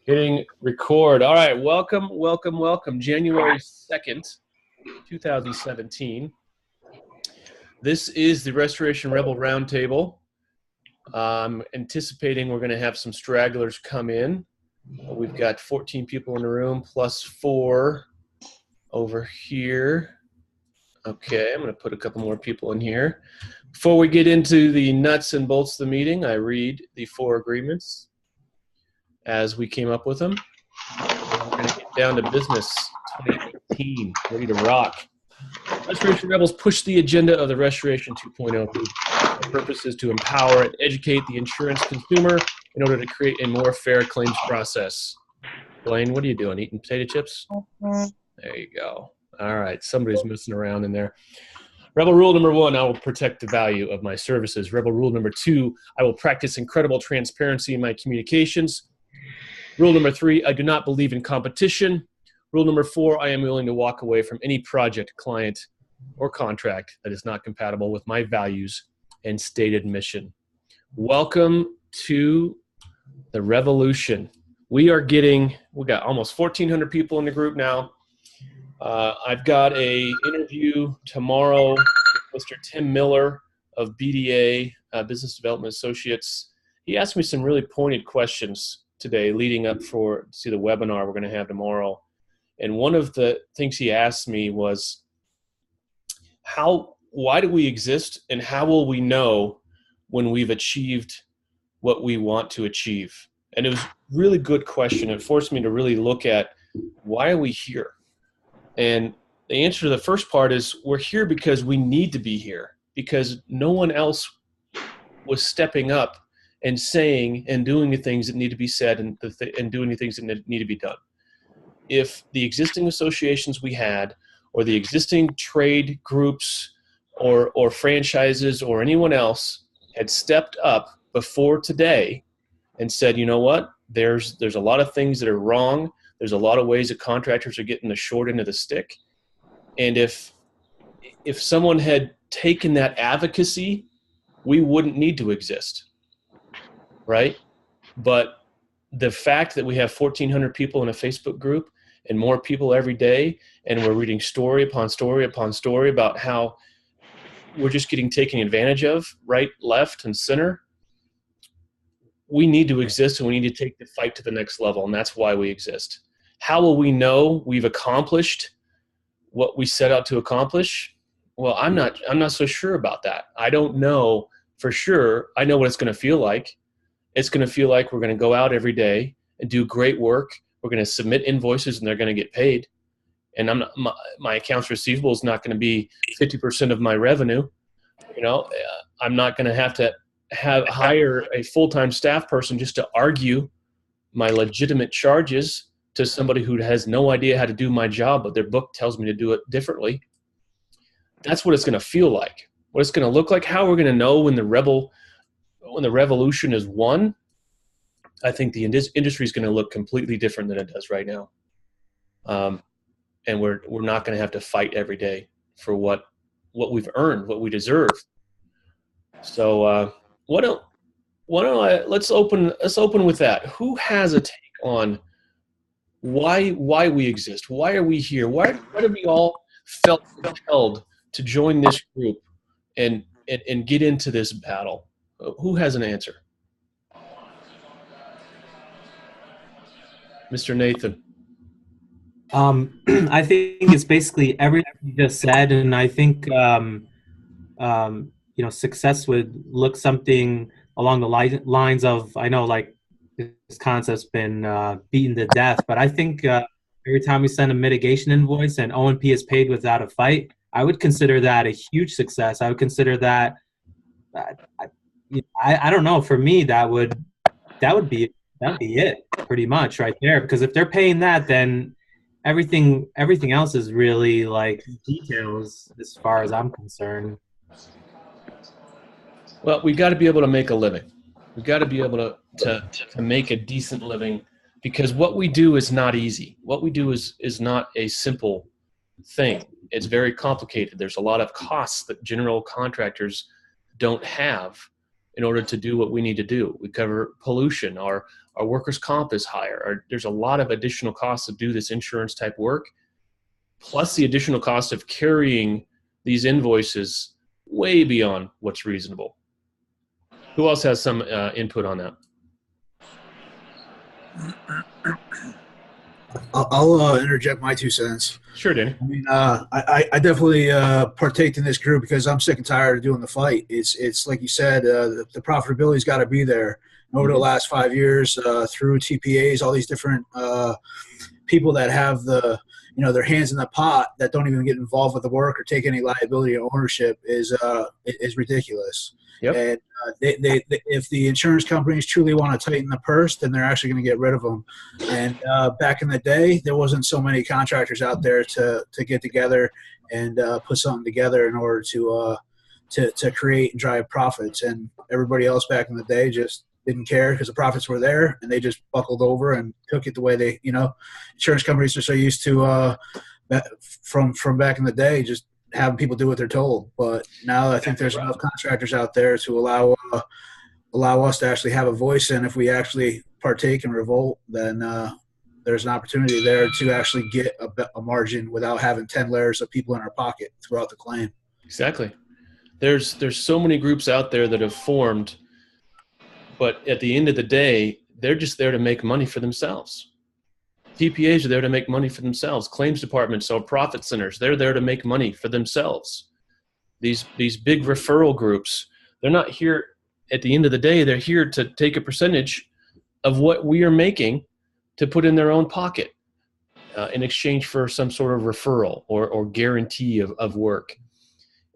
Hitting record. All right, welcome. January 2nd, 2017. This is the Restoration Rebel Roundtable. I'm anticipating we're going to have some stragglers come in. We've got 14 people in the room, plus 4 over here. Okay, I'm going to put a couple more people in here. Before we get into the nuts and bolts of the meeting, I read the 4 agreements as we came up with them. And we're going to get down to business. 2018, ready to rock. Restoration Rebels push the agenda of the Restoration 2.0. The purpose is to empower and educate the insurance consumer in order to create a more fair claims process. Blaine, what are you doing? Eating potato chips? There you go. All right, somebody's messing around in there. Rebel rule number 1, I will protect the value of my services. Rebel rule number 2, I will practice incredible transparency in my communications. Rule number 3, I do not believe in competition. Rule number 4, I am willing to walk away from any project, client, or contract that is not compatible with my values and stated mission. Welcome to the revolution. We got almost 1,400 people in the group now. I've got a interview tomorrow with Mr. Tim Miller of BDA, Business Development Associates. He asked me some really pointed questions today leading up to the webinar we're going to have tomorrow. And one of the things he asked me was, why do we exist, and how will we know when we've achieved what we want to achieve? And it was a really good question. It forced me to really look at, why are we here? And the answer to the first part is, we're here because we need to be here, because no one else was stepping up and saying and doing the things that need to be said and doing the things that need to be done. If the existing associations we had, or the existing trade groups or franchises or anyone else had stepped up before today and said, you know what, there's a lot of things that are wrong. There's a lot of ways that contractors are getting the short end of the stick. And if someone had taken that advocacy, we wouldn't need to exist, right? But the fact that we have 1,400 people in a Facebook group and more people every day, and we're reading story upon story upon story about how we're just getting taken advantage of, right, left, and center, we need to exist, and we need to take the fight to the next level, and that's why we exist. How will we know we've accomplished what we set out to accomplish? Well, I'm not so sure about that. I don't know for sure. I know what it's going to feel like. It's going to feel like we're going to go out every day and do great work. We're going to submit invoices, and they're going to get paid. And my accounts receivable is not going to be 50% of my revenue. I'm not going to have hire a full-time staff person just to argue my legitimate charges to somebody who has no idea how to do my job, but their book tells me to do it differently. That's what it's going to feel like. What it's going to look like, how we're going to know when the revolution is won. I think the industry is going to look completely different than it does right now. And we're not going to have to fight every day for what we've earned, what we deserve. So let's open with that. Who has a take on why we exist? Why are we here? Why do we all felt compelled to join this group and get into this battle? Who has an answer? Mr. Nathan. I think it's basically everything you just said, and I think success would look something along the lines of, I know like this concept's been beaten to death, but I think every time we send a mitigation invoice and O&P is paid without a fight, I would consider that a huge success. I would consider that I don't know, for me that would be it pretty much right there, because if they're paying that, then everything else is really like details as far as I'm concerned. Well, we got to be able to make a living. We've got to be able to make a decent living, because what we do is not easy. What we do is not a simple thing. It's very complicated. There's a lot of costs that general contractors don't have. in order to do what we need to do. We cover pollution. Our workers' comp is higher. There's a lot of additional costs to do this insurance type work, plus the additional cost of carrying these invoices way beyond what's reasonable. Who else has some input on that? I'll interject my 2 cents. Sure, Danny. I mean, I definitely partake in this group because I'm sick and tired of doing the fight. It's like you said, the profitability's got to be there. And over the last 5 years, through TPAs, all these different people that have their hands in the pot that don't even get involved with the work or take any liability or ownership is ridiculous. Yep. And if the insurance companies truly want to tighten the purse, then they're actually going to get rid of them. And back in the day, there wasn't so many contractors out there to get together and put something together in order to create and drive profits. And everybody else back in the day just didn't care because the profits were there, and they just buckled over and took it the way they, insurance companies are so used to from back in the day, just having people do what they're told. But now I think there's enough contractors out there to allow us to actually have a voice. And if we actually partake and revolt, then there's an opportunity there to actually get a margin without having 10 layers of people in our pocket throughout the claim. Exactly. There's so many groups out there that have formed, but at the end of the day, they're just there to make money for themselves. TPAs are there to make money for themselves. Claims departments are profit centers. They're there to make money for themselves. These big referral groups, they're not here at the end of the day. They're here to take a percentage of what we are making to put in their own pocket in exchange for some sort of referral or guarantee of work.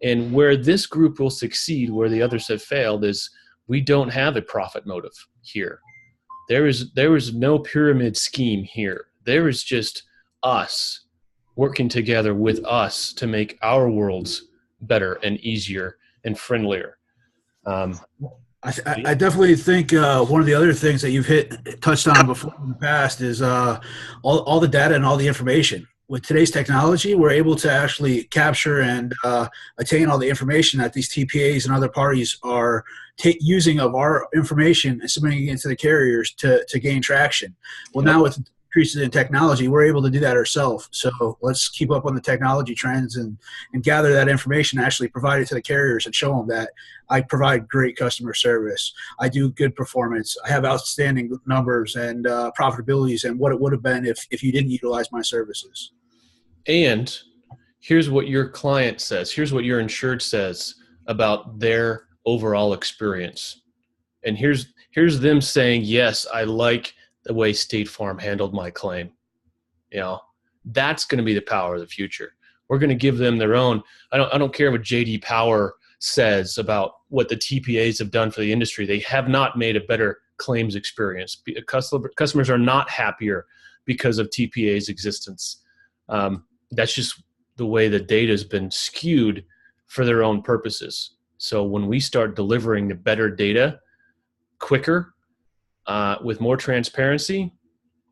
And where this group will succeed, where the others have failed, is we don't have a profit motive here. There is no pyramid scheme here. There is just us working together with us to make our worlds better and easier and friendlier. I definitely think one of the other things that you've touched on before in the past is all the data and all the information. With today's technology, we're able to actually capture and attain all the information that these TPAs and other parties are using of our information and submitting it into the carriers to gain traction. Well, now with increases in technology, we're able to do that ourselves. So let's keep up on the technology trends and gather that information, actually provide it to the carriers and show them that I provide great customer service. I do good performance. I have outstanding numbers and profitabilities and what it would have been if you didn't utilize my services. And here's what your client says. Here's what your insured says about their overall experience. And here's them saying, yes, I like the way State Farm handled my claim. That's going to be the power of the future. We're going to give them their own. I don't care what JD Power says about what the TPAs have done for the industry. They have not made a better claims experience. Customers are not happier because of TPA's existence. That's just the way the data has been skewed for their own purposes. So when we start delivering the better data quicker, with more transparency,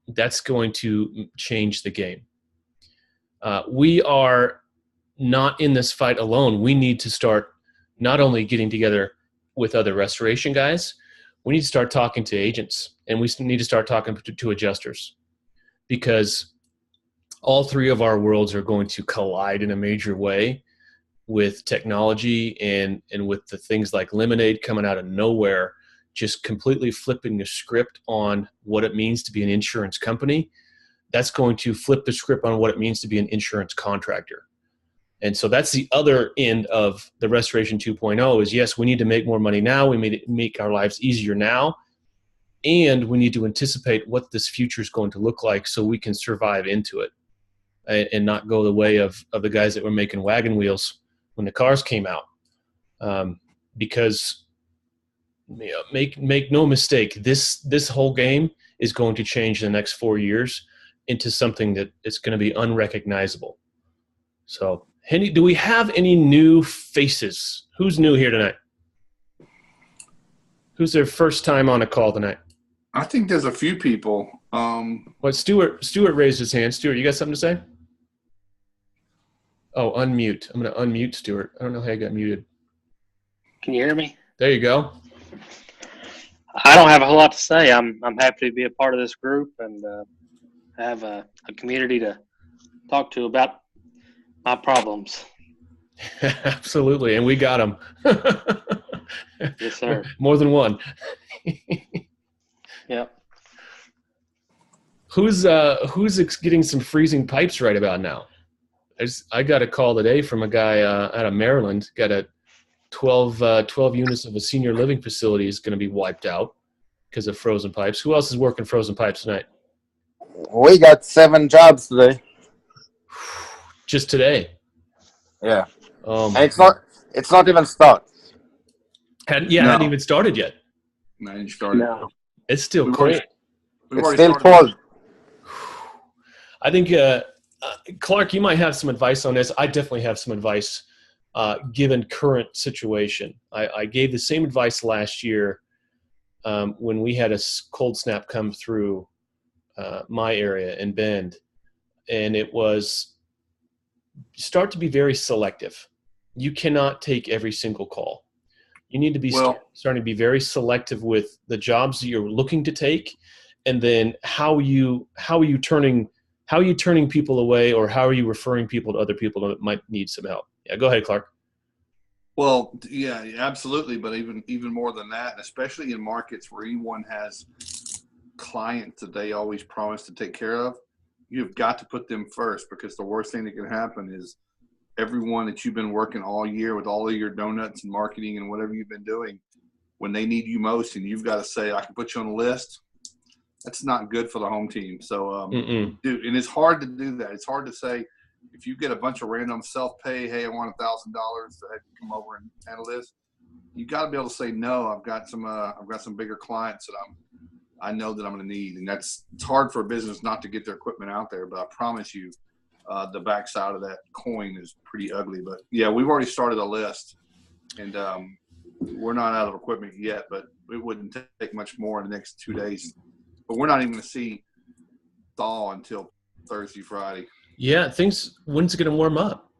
that's going to change the game. We are not in this fight alone. We need to start not only getting together with other restoration guys, we need to start talking to agents, and we need to start talking to adjusters, because all three of our worlds are going to collide in a major way with technology and with the things like Lemonade coming out of nowhere, just completely flipping the script on what it means to be an insurance company. That's going to flip the script on what it means to be an insurance contractor. And so that's the other end of the Restoration 2.0 is, yes, we need to make more money now. We need to make our lives easier now. And we need to anticipate what this future is going to look like so we can survive into it and not go the way of the guys that were making wagon wheels when the cars came out. Because make no mistake, this whole game is going to change in the next 4 years into something that is going to be unrecognizable. So, Henny, do we have any new faces? Who's new here tonight? Who's their first time on a call tonight? I think there's a few people. What, Stuart raised his hand. Stuart, you got something to say? Oh, unmute. I'm going to unmute Stuart. I don't know how I got muted. Can you hear me? There you go. I don't have a whole lot to say. I'm happy to be a part of this group and have a community to talk to about my problems. Absolutely, and we got them. Yes, sir. More than one. Yep. Who's getting some freezing pipes right about now? I got a call today from a guy out of Maryland. Got a 12 units of a senior living facility is going to be wiped out because of frozen pipes. Who else is working frozen pipes tonight? We got 7 jobs today. Just today. Yeah. And it's not even started. Hadn't No. even started yet. No, you started. No. It's still We've cold. already- we've It's already still started. cold. I think, Clark, you might have some advice on this. I definitely have some advice given current situation. I gave the same advice last year when we had a cold snap come through my area in Bend. And it was start to be very selective. You cannot take every single call. You need to be starting to be very selective with the jobs that you're looking to take, and then how are you turning people away, or how are you referring people to other people that might need some help? Yeah, go ahead, Clark. Well, yeah, absolutely. But even more than that, especially in markets where anyone has clients that they always promise to take care of, you've got to put them first, because the worst thing that can happen is everyone that you've been working all year with all of your donuts and marketing and whatever you've been doing, when they need you most and you've got to say, I can put you on a list, that's not good for the home team. So, dude, and it's hard to do that. It's hard to say, if you get a bunch of random self-pay, hey, I want $1,000 to have you come over and handle this, you got to be able to say, no, I've got some bigger clients that I know that I'm going to need. And it's hard for a business not to get their equipment out there, but I promise you, the backside of that coin is pretty ugly. But yeah, we've already started a list, and we're not out of equipment yet, but it wouldn't take much more in the next 2 days. But we're not even going to see thaw until Thursday, Friday. Yeah, when's it going to warm up?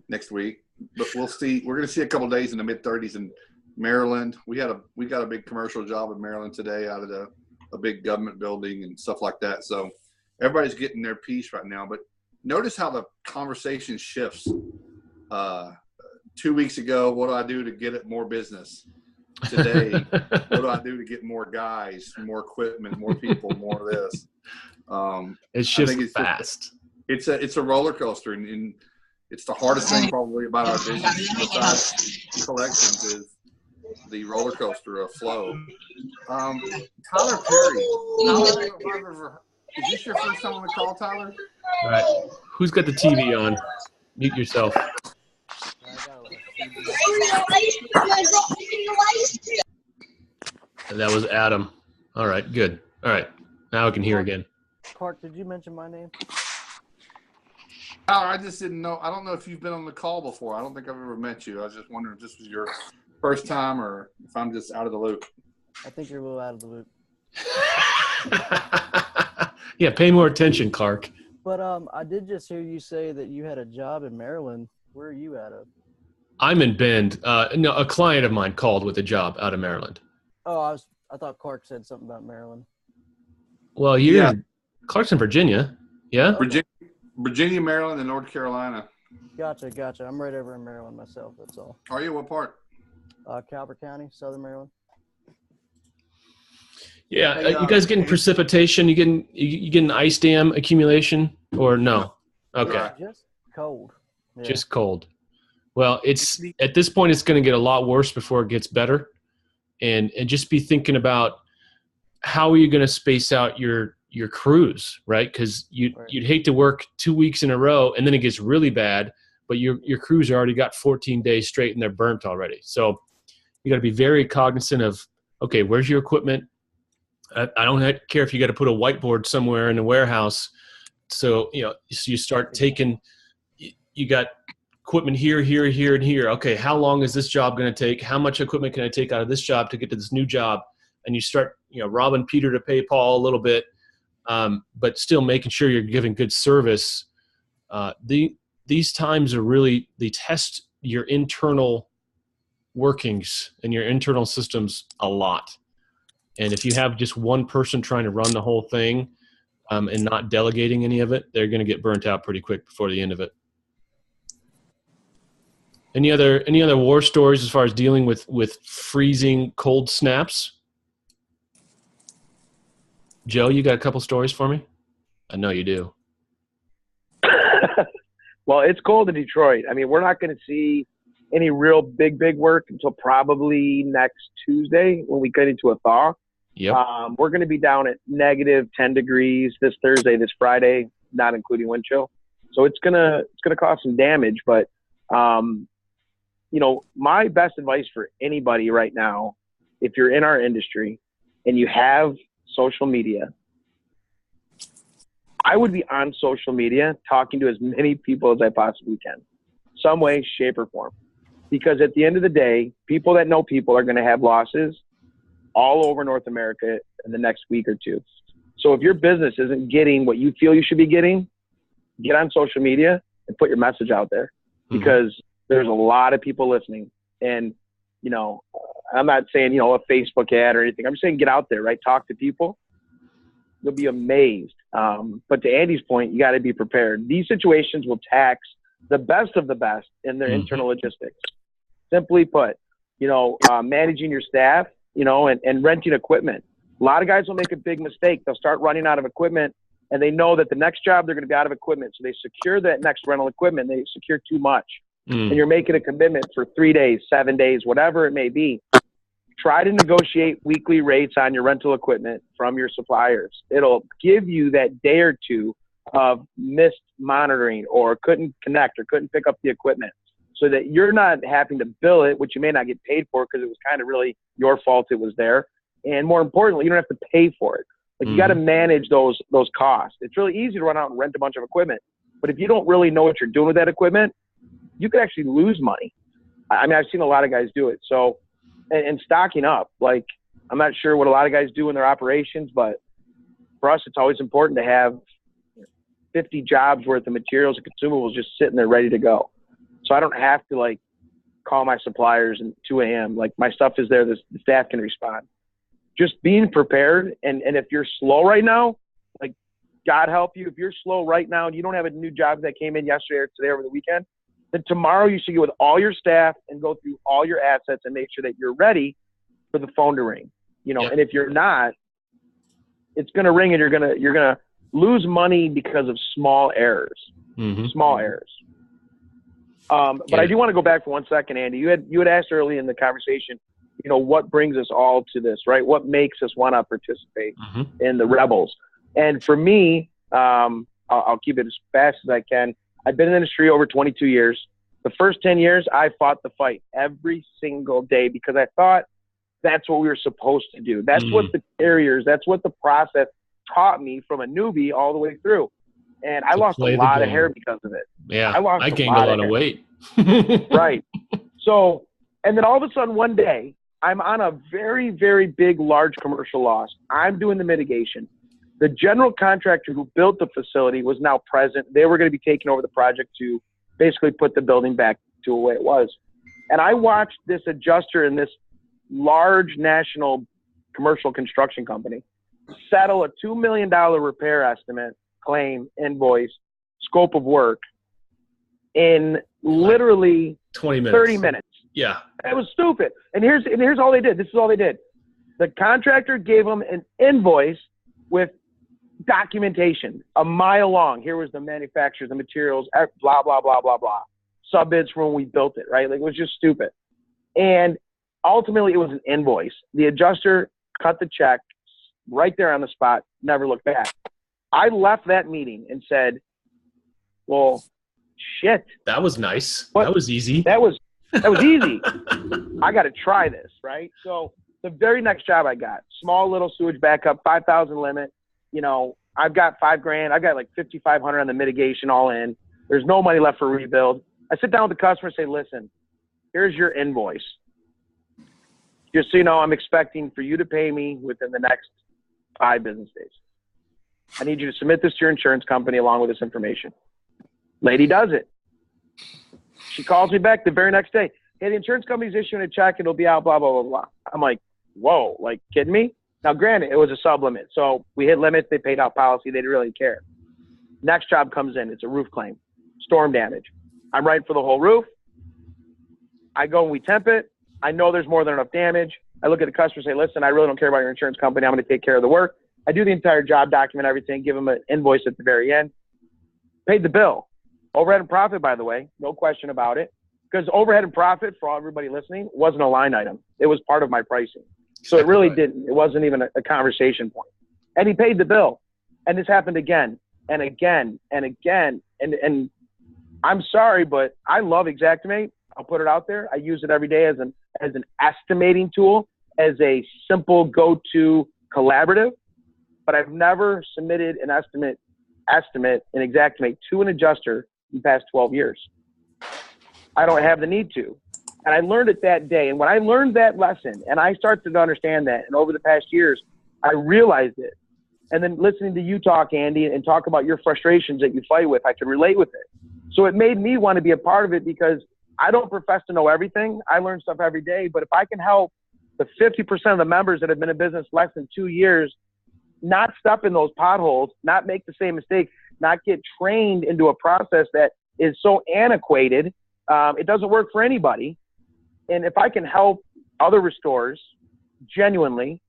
Next week. But we'll see. We're going to see a couple of days in the mid-30s in Maryland. We got a big commercial job in Maryland today out of a big government building and stuff like that. So everybody's getting their piece right now. But notice how the conversation shifts. 2 weeks ago, what do I do to get it more business? Today, what do I do to get more guys, more equipment, more people, more of this? It's just fast. It's a roller coaster, and it's the hardest thing probably about our business besides collections is the roller coaster of flow. Tyler Perry. Is this your first time on the call, Tyler? All right. Who's got the TV on? Mute yourself. That was Adam. All right, good. All right, now I can hear again. Clark, did you mention my name? Tyler, I just didn't know. I don't know if you've been on the call before. I don't think I've ever met you. I was just wondering if this was your first time or if I'm just out of the loop. I think you're a little out of the loop. Yeah, pay more attention, Clark. But I did just hear you say that you had a job in Maryland. Where are you out of? I'm in Bend. No, a client of mine called with a job out of Maryland. Oh, I thought Clark said something about Maryland. Well, Clark's in Virginia. Yeah? Virginia, Maryland, and North Carolina. Gotcha. I'm right over in Maryland myself, that's all. Are you? What part? Calvert County, Southern Maryland. Yeah, Hey, you guys getting precipitation? You getting ice dam accumulation or no? Okay, Right. Just cold. Yeah. just cold. Well, it's at this point it's going to get a lot worse before it gets better, and just be thinking about how are you going to space out your crews, right? Because you'd hate to work 2 weeks in a row and then it gets really bad, but your crews already got 14 days straight and they're burnt already. So you got to be very cognizant of, okay, where's your equipment? I don't care if you got to put a whiteboard somewhere in the warehouse. So, so you start taking, you got equipment here, and here. Okay, how long is this job going to take? How much equipment can I take out of this job to get to this new job? And you start, robbing Peter to pay Paul a little bit, but still making sure you're giving good service. These times are really, they test your internal workings and your internal systems a lot. And if you have just one person trying to run the whole thing and not delegating any of it, they're going to get burnt out pretty quick before the end of it. Any other war stories as far as dealing with freezing cold snaps? Joe, you got a couple stories for me? I know you do. Well, it's cold in Detroit. I mean, we're not going to see any real big work until probably next Tuesday when we get into a thaw. Yep. We're going to be down at negative 10 degrees this Thursday, this Friday, not including wind chill. So it's gonna cause some damage. But you know, my best advice for anybody right now, if you're in our industry and you have social media, I would be on social media talking to as many people as I possibly can, some way, shape, or form. Because at the end of the day, people that know people are going to have losses all over North America in the next week or two. So if your business isn't getting what you feel you should be getting, get on social media and put your message out there, because there's a lot of people listening. And, you know, I'm not saying, you know, a Facebook ad or anything. I'm just saying get out there, right? Talk to people. You'll be amazed. But to Andy's point, you got to be prepared. These situations will tax the best of the best in their internal logistics. Simply put, you know, managing your staff, you know, and renting equipment. A lot of guys will make a big mistake. They'll start running out of equipment, and they know that the next job they're going to be out of equipment. So they secure that next rental equipment. They secure too much. And you're making a commitment for 3 days, 7 days, whatever it may be. Try to negotiate weekly rates on your rental equipment from your suppliers. It'll give you that day or two of missed monitoring or couldn't connect or couldn't pick up the equipment, so that you're not having to bill it, which you may not get paid for because it was kind of really your fault it was there. And more importantly, you don't have to pay for it. Like you got to manage those costs. It's really easy to run out and rent a bunch of equipment, but if you don't really know what you're doing with that equipment, you could actually lose money. I mean, I've seen a lot of guys do it. So, and stocking up, like, I'm not sure what a lot of guys do in their operations, but for us, it's always important to have 50 jobs worth of materials and consumables just sitting there ready to go. So I don't have to like call my suppliers at 2 a.m. Like my stuff is there. The staff can respond. Just being prepared. And if you're slow right now, like God help you, if you're slow right now and you don't have a new job that came in yesterday or today over the weekend, then tomorrow you should get with all your staff and go through all your assets and make sure that you're ready for the phone to ring. You know, and if you're not, it's going to ring and you're going to lose money because of small errors. Small errors. But I do want to go back for 1 second, Andy. You had asked early in the conversation, you know, what brings us all to this, right? What makes us want to participate in the Rebels? And for me, I'll keep it as fast as I can. I've been in the industry over 22 years. The first 10 years, I fought the fight every single day because I thought that's what we were supposed to do. That's what the carriers, that's what the process taught me from a newbie all the way through. And I lost a lot of hair because of it. Yeah, I gained a lot of weight. Right. So, and then all of a sudden one day, I'm on a very, very big, large commercial loss. I'm doing the mitigation. The general contractor who built the facility was now present. They were going to be taking over the project to basically put the building back to the way it was. And I watched this adjuster in this large national commercial construction company settle a $2 million repair estimate, claim, invoice, scope of work in literally 20 minutes. 30 minutes. Yeah. It was stupid. And here's all they did. This is all they did. The contractor gave them an invoice with documentation a mile long. Here was the manufacturer, the materials, blah, blah, blah, blah, blah. Sub-bids from when we built it, right? Like, it was just stupid. And ultimately, it was an invoice. The adjuster cut the check right there on the spot, never looked back. I left that meeting and said, well, shit. That was nice. What? That was easy. That was easy. I got to try this, right? So the very next job I got, small little sewage backup, 5,000 limit. You know, I've got $5,000. I've got like 5,500 on the mitigation all in. There's no money left for rebuild. I sit down with the customer and say, listen, here's your invoice. Just so you know, I'm expecting for you to pay me within the next 5 business days. I need you to submit this to your insurance company along with this information. Lady does it. She calls me back the very next day. hey, the insurance company's issuing a check, it'll be out, blah, blah, blah, blah. I'm like, whoa, like, kidding me? Now, granted, it was a sub-limit. So we hit limits, they paid out policy, they didn't really care. Next job comes in, it's a roof claim, storm damage. I'm writing for the whole roof. I go and we temp it. I know there's more than enough damage. I look at the customer and say, listen, I really don't care about your insurance company. I'm going to take care of the work. I do the entire job, document everything, give them an invoice at the very end. Paid the bill. Overhead and profit, by the way, no question about it. Because overhead and profit, for everybody listening, wasn't a line item. It was part of my pricing. So it really didn't. It wasn't even a conversation point. And he paid the bill. And this happened again and again and again. And I'm sorry, but I love Xactimate. I'll put it out there. I use it every day as an estimating tool, as a simple go-to collaborative. But I've never submitted an estimate in Xactimate to an adjuster in the past 12 years. I don't have the need to. And I learned it that day. And when I learned that lesson and I started to understand that, and over the past years, I realized it. And then listening to you talk, Andy, and talk about your frustrations that you fight with, I could relate with it. So it made me want to be a part of it, because I don't profess to know everything. I learn stuff every day. But if I can help the 50% of the members that have been in business less than 2 years not step in those potholes, not make the same mistake, not get trained into a process that is so antiquated, it doesn't work for anybody. And if I can help other restorers genuinely,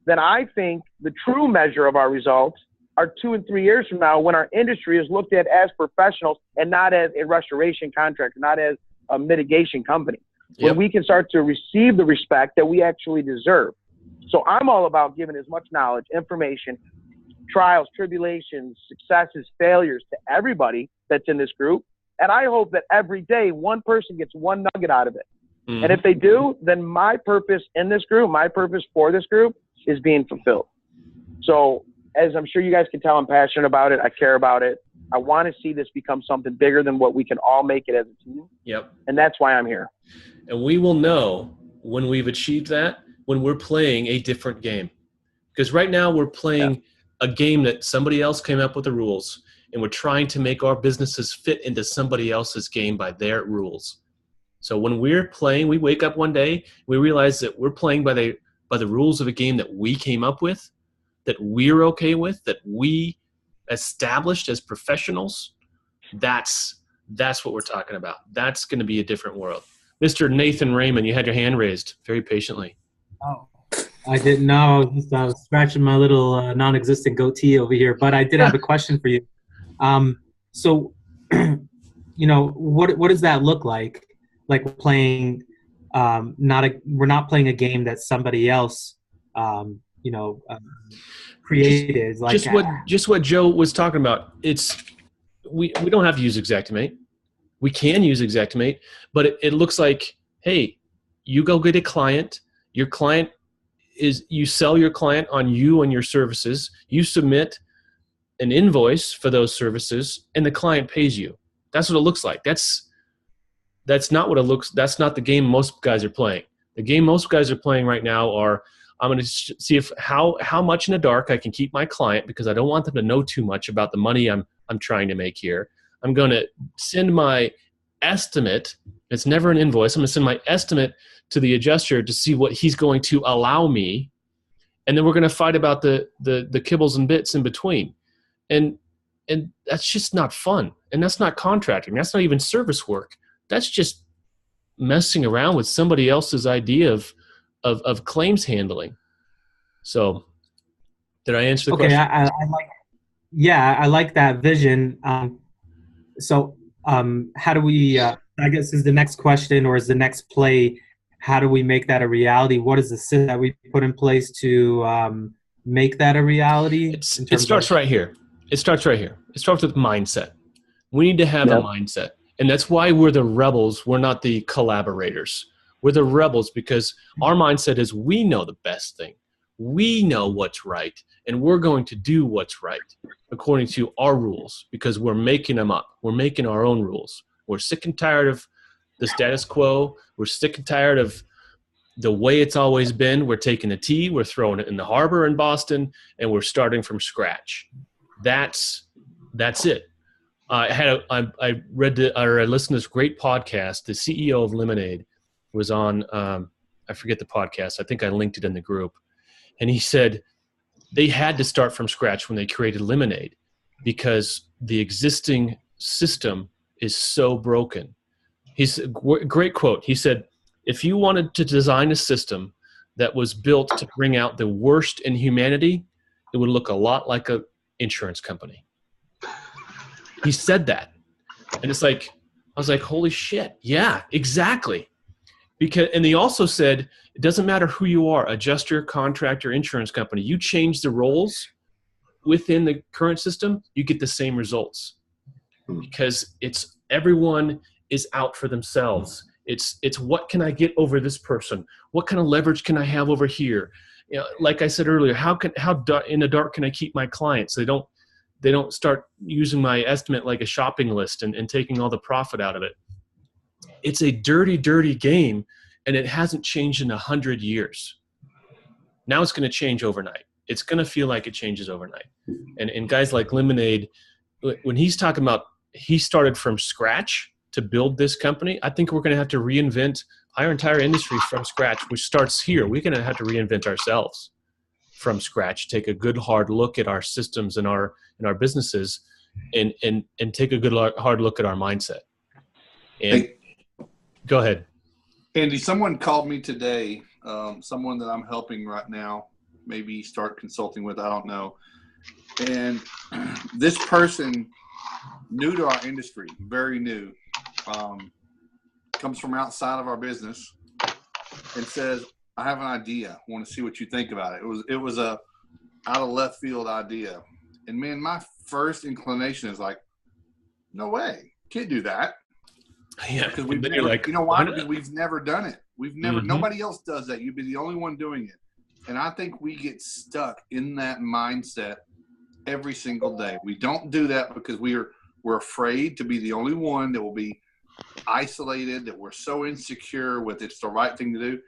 then I think the true measure of our results are 2 and 3 years from now, when our industry is looked at as professionals and not as a restoration contractor, not as a mitigation company. Yep. When we can start to receive the respect that we actually deserve. So I'm all about giving as much knowledge, information, trials, tribulations, successes, failures to everybody that's in this group. And I hope that every day one person gets one nugget out of it. Mm-hmm. And if they do, then my purpose in this group, my purpose for this group is being fulfilled. So as I'm sure you guys can tell, I'm passionate about it. I care about it. I want to see this become something bigger than what we can all make it as a team. Yep. And that's why I'm here. And we will know when we've achieved that, when we're playing a different game. Because right now we're playing a game that somebody else came up with the rules, and we're trying to make our businesses fit into somebody else's game by their rules. So when we're playing, we wake up one day, we realize that we're playing by the rules of a game that we came up with, that we're okay with, that we established as professionals. That's what we're talking about. That's going to be a different world. Mr. Nathan Raymond, you had your hand raised very patiently. Oh, I didn't know. I was scratching my little non-existent goatee over here, but I did have a question for you. So, what does that look like? Like, we're playing, we're not playing a game that somebody else, created. Just what Joe was talking about. We don't have to use Xactimate. We can use Xactimate, but it looks like, hey, you go get a client. Your client you sell your client on you and your services. You submit an invoice for those services, and the client pays you. That's what it looks like. That's not what it looks. That's not the game most guys are playing. The game most guys are playing right now are, I'm going to see how much in the dark I can keep my client, because I don't want them to know too much about the money I'm trying to make here. I'm going to send my estimate. It's never an invoice. I'm going to send my estimate to the adjuster to see what he's going to allow me, and then we're going to fight about the kibbles and bits in between. And that's just not fun. And that's not contracting. That's not even service work. That's just messing around with somebody else's idea of claims handling. So, did I answer the question? I like that vision. How do we, I guess is the next question, or is the next play, how do we make that a reality? What is the system that we put in place to make that a reality? It starts right here. It starts right here. It starts with mindset. We need to have a mindset. And that's why we're the rebels. We're not the collaborators. We're the rebels, because our mindset is, we know the best thing. We know what's right, and we're going to do what's right according to our rules, because we're making them up. We're making our own rules. We're sick and tired of the status quo. We're sick and tired of the way it's always been. We're taking a tea, we're throwing it in the harbor in Boston, and we're starting from scratch. That's it. I listened to this great podcast. The CEO of Lemonade was on, I forget the podcast. I think I linked it in the group. And he said they had to start from scratch when they created Lemonade because the existing system is so broken. He's great quote. He said, if you wanted to design a system that was built to bring out the worst in humanity, it would look a lot like an insurance company. He said that. And it's like, I was like, holy shit. Yeah, exactly. And he also said, it doesn't matter who you are, adjuster, contractor, insurance company, you change the roles within the current system, you get the same results because it's everyone is out for themselves. It's what can I get over this person? What kind of leverage can I have over here? You know, like I said earlier, how in the dark can I keep my clients so they don't start using my estimate like a shopping list and taking all the profit out of it. It's a dirty, dirty game, and it hasn't changed in 100 years. Now it's going to change overnight. It's going to feel like it changes overnight. And guys like Lemonade, when he's talking about he started from scratch to build this company, I think we're going to have to reinvent our entire industry from scratch, which starts here. We're going to have to reinvent ourselves from scratch, take a good hard look at our systems and our businesses and take a good hard look at our mindset. And go ahead. Andy, someone called me today, someone that I'm helping right now, maybe start consulting with, I don't know. And this person, new to our industry, very new, comes from outside of our business and says, I have an idea. I want to see what you think about it. It was a out of left field idea. And man, my first inclination is like, no way, can't do that. Yeah, because we've never, like, you know why? Because we've never done it. We've never, nobody else does that. You'd be the only one doing it. And I think we get stuck in that mindset every single day. We don't do that because we're afraid to be the only one that will be isolated, that we're so insecure with it's the right thing to do.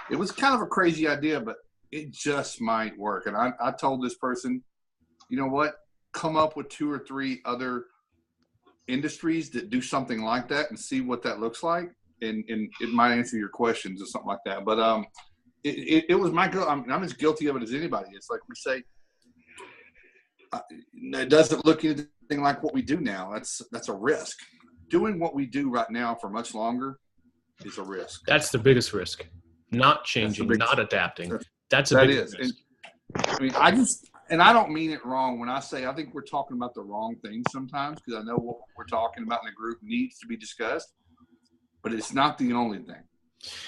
It was kind of a crazy idea, but it just might work. And I told this person, you know what? Come up with 2 or 3 other industries that do something like that and see what that looks like. And it might answer your questions or something like that. But it was my girl. I'm as guilty of it as anybody. It's like we say, it doesn't look anything like what we do now. That's a risk. Doing what we do right now for much longer is a risk. That's the biggest risk. Not changing, not adapting. That's a big risk. And, I mean, and I don't mean it wrong when I say I think we're talking about the wrong things sometimes, because I know what we're talking about in the group needs to be discussed, but it's not the only thing.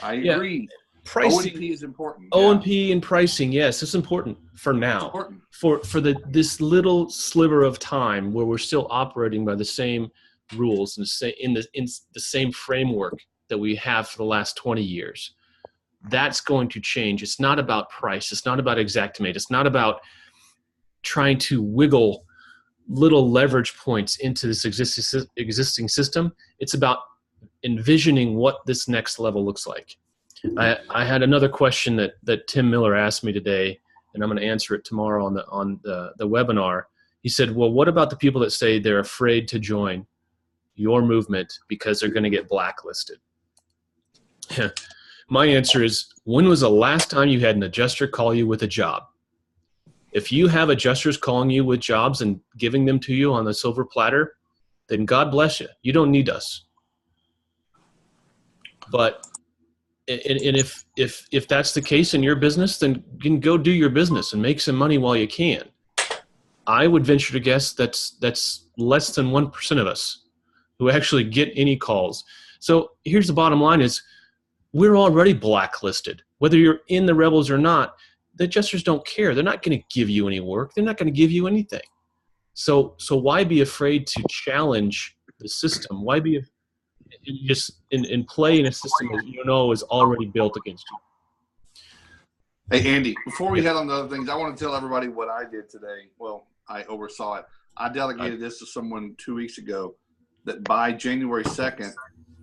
I agree. Pricing, O&P is important. O&P and pricing, yes, it's important for now. It's important. For this little sliver of time where we're still operating by the same rules and in the same framework that we have for the last 20 years. That's going to change. It's not about price. It's not about Xactimate. It's not about trying to wiggle little leverage points into this existing system. It's about envisioning what this next level looks like. I had another question that Tim Miller asked me today, and I'm going to answer it tomorrow on the webinar. He said, well, what about the people that say they're afraid to join your movement because they're going to get blacklisted? My answer is, when was the last time you had an adjuster call you with a job? If you have adjusters calling you with jobs and giving them to you on the silver platter, then God bless you. You don't need us. But and if that's the case in your business, then you can go do your business and make some money while you can. I would venture to guess that's less than 1% of us who actually get any calls. So here's the bottom line is, we're already blacklisted. Whether you're in the Rebels or not, the adjusters don't care. They're not going to give you any work. They're not going to give you anything. So why be afraid to challenge the system? Why be just in play in a system that you know is already built against you? Hey, Andy, before we head on to other things, I want to tell everybody what I did today. Well, I oversaw it. I delegated this to someone 2 weeks ago that by January 2nd,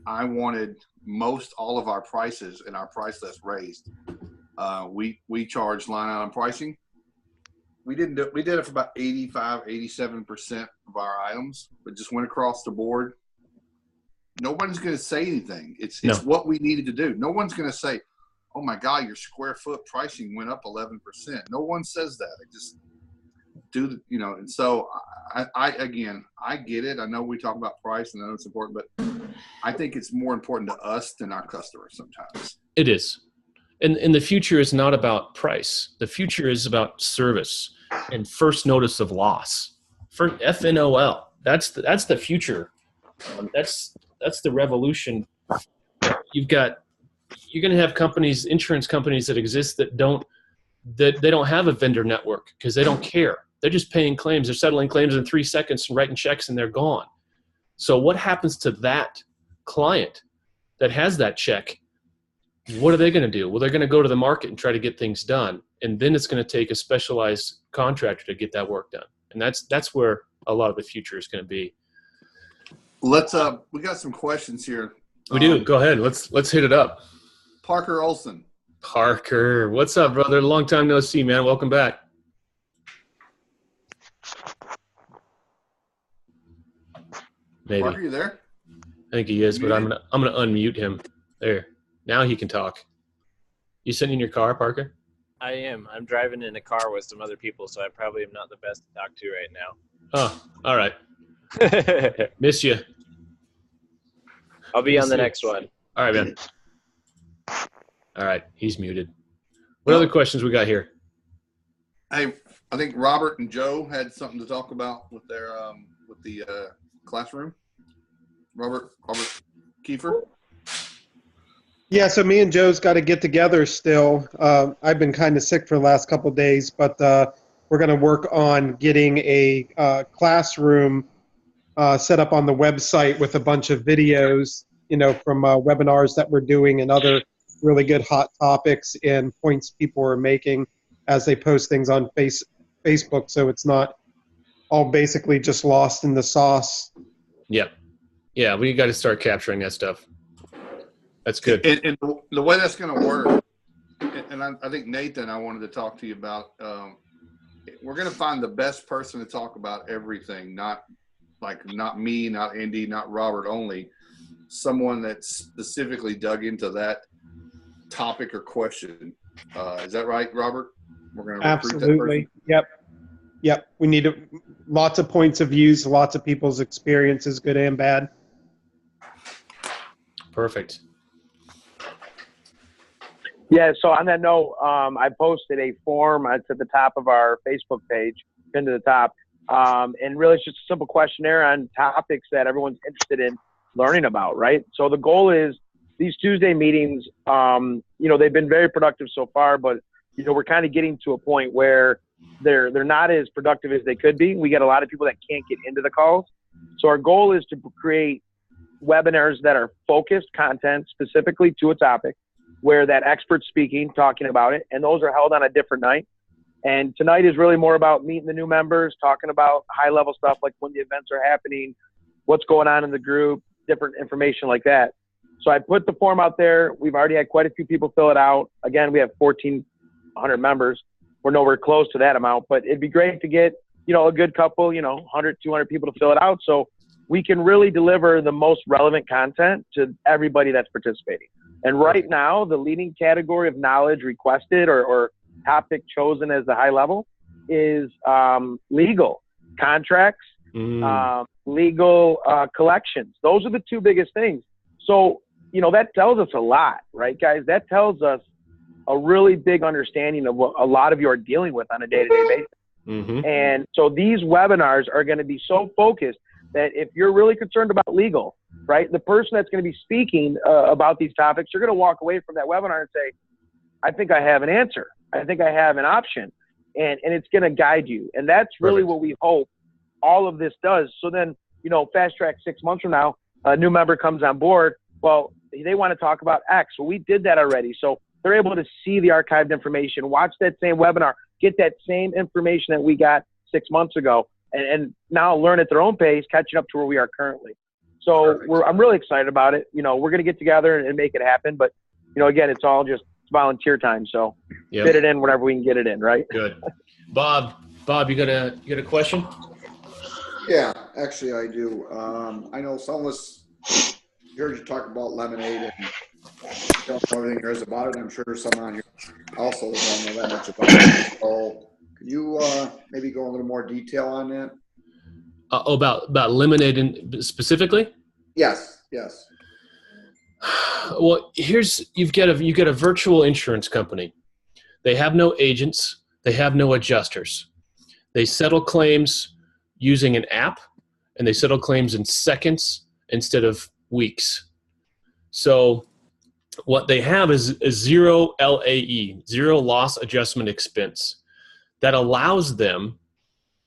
I wanted most all of our prices and our price list raised. We charge line item pricing. We did it for about 85, 87% of our items, but just went across the board. nobody's going to say anything. It's No. what we needed to do. No one's going to say, "Oh my God, your square foot pricing went up 11%." No one says that. They just do the, you know. And so I get it. I know we talk about price and I know it's important, but I think it's more important to us than our customers sometimes. It is. And the future is not about price. The future is about service and first notice of loss. For FNOL, that's the future. That's the revolution. You're going to have companies, insurance companies that exist that they don't have a vendor network because they don't care. They're just paying claims. They're settling claims in 3 seconds and writing checks and they're gone. So what happens to that client that has that check? What are they going to do? Well, they're going to go to the market and try to get things done. And then it's going to take a specialized contractor to get that work done. And that's where a lot of the future is going to be. We got some questions here. We do. Go ahead. Let's hit it up. Parker Olson. Parker, what's up, brother? Long time no see, man. Welcome back. Maybe. Parker, you there? I think he is, but I'm gonna unmute him. There. Now he can talk. You sitting in your car, Parker? I am. I'm driving in a car with some other people, so I probably am not the best to talk to right now. Oh, all right. Miss you. I'll be on the next one. All right, man. All right, he's muted. What other questions we got here? Hey, I think Robert and Joe had something to talk about with their with the classroom. Robert Kiefer. Yeah, so me and Joe's got to get together still. I've been kind of sick for the last couple of days, but we're going to work on getting a classroom set up on the website with a bunch of videos, from webinars that we're doing and other really good hot topics and points people are making as they post things on Facebook, so it's not all basically just lost in the sauce. Yeah. Yeah, we got to start capturing that stuff. That's good. And the way that's going to work, and I think Nathan, I wanted to talk to you about, we're going to find the best person to talk about everything, not me, not Andy, not Robert only, someone that's specifically dug into that topic or question. Is that right, Robert? We're going to recruit that person. Yep. We need lots of points of views, lots of people's experiences, good and bad. Perfect. Yeah, so on that note, I posted a form. It's at the top of our Facebook page, pinned to the top. And really, it's just a simple questionnaire on topics that everyone's interested in learning about, right? So the goal is these Tuesday meetings, they've been very productive so far, but, we're kind of getting to a point where they're not as productive as they could be. We get a lot of people that can't get into the calls. So our goal is to create webinars that are focused content specifically to a topic, where that expert speaking, talking about it, and those are held on a different night. And tonight is really more about meeting the new members, talking about high-level stuff like when the events are happening, what's going on in the group, different information like that. So I put the form out there. We've already had quite a few people fill it out. Again, we have 1,400 members. We're nowhere close to that amount, but it'd be great to get, a good couple, 100, 200 people to fill it out so we can really deliver the most relevant content to everybody that's participating. And right now, the leading category of knowledge requested or topic chosen as the high level is legal contracts, legal collections. Those are the two biggest things. So, that tells us a lot, right, guys? That tells us a really big understanding of what a lot of you are dealing with on a day-to-day basis. Mm-hmm. And so these webinars are going to be so focused that if you're really concerned about legal, right, the person that's going to be speaking about these topics, you're going to walk away from that webinar and say, I think I have an answer. I think I have an option. And it's going to guide you. And that's really what we hope all of this does. So then, fast track 6 months from now, a new member comes on board. Well, they want to talk about X. Well, we did that already. So they're able to see the archived information, watch that same webinar, get that same information that we got 6 months ago, and now learn at their own pace, catching up to where we are currently. So I'm really excited about it. We're going to get together and make it happen. But, again, it's all just volunteer time. So fit it in whenever we can get it in, right? Good. Bob, you got a question? Yeah, actually I do. I know some of us heard you talk about lemonade and don't know everything there is about it. I'm sure some on here also don't know that much about it. So can you maybe go a little more detail on that? About lemonade specifically? Yes. Well, you've got a virtual insurance company. They have no agents. They have no adjusters. They settle claims using an app, and they settle claims in seconds instead of weeks. So what they have is a zero LAE, zero loss adjustment expense, that allows them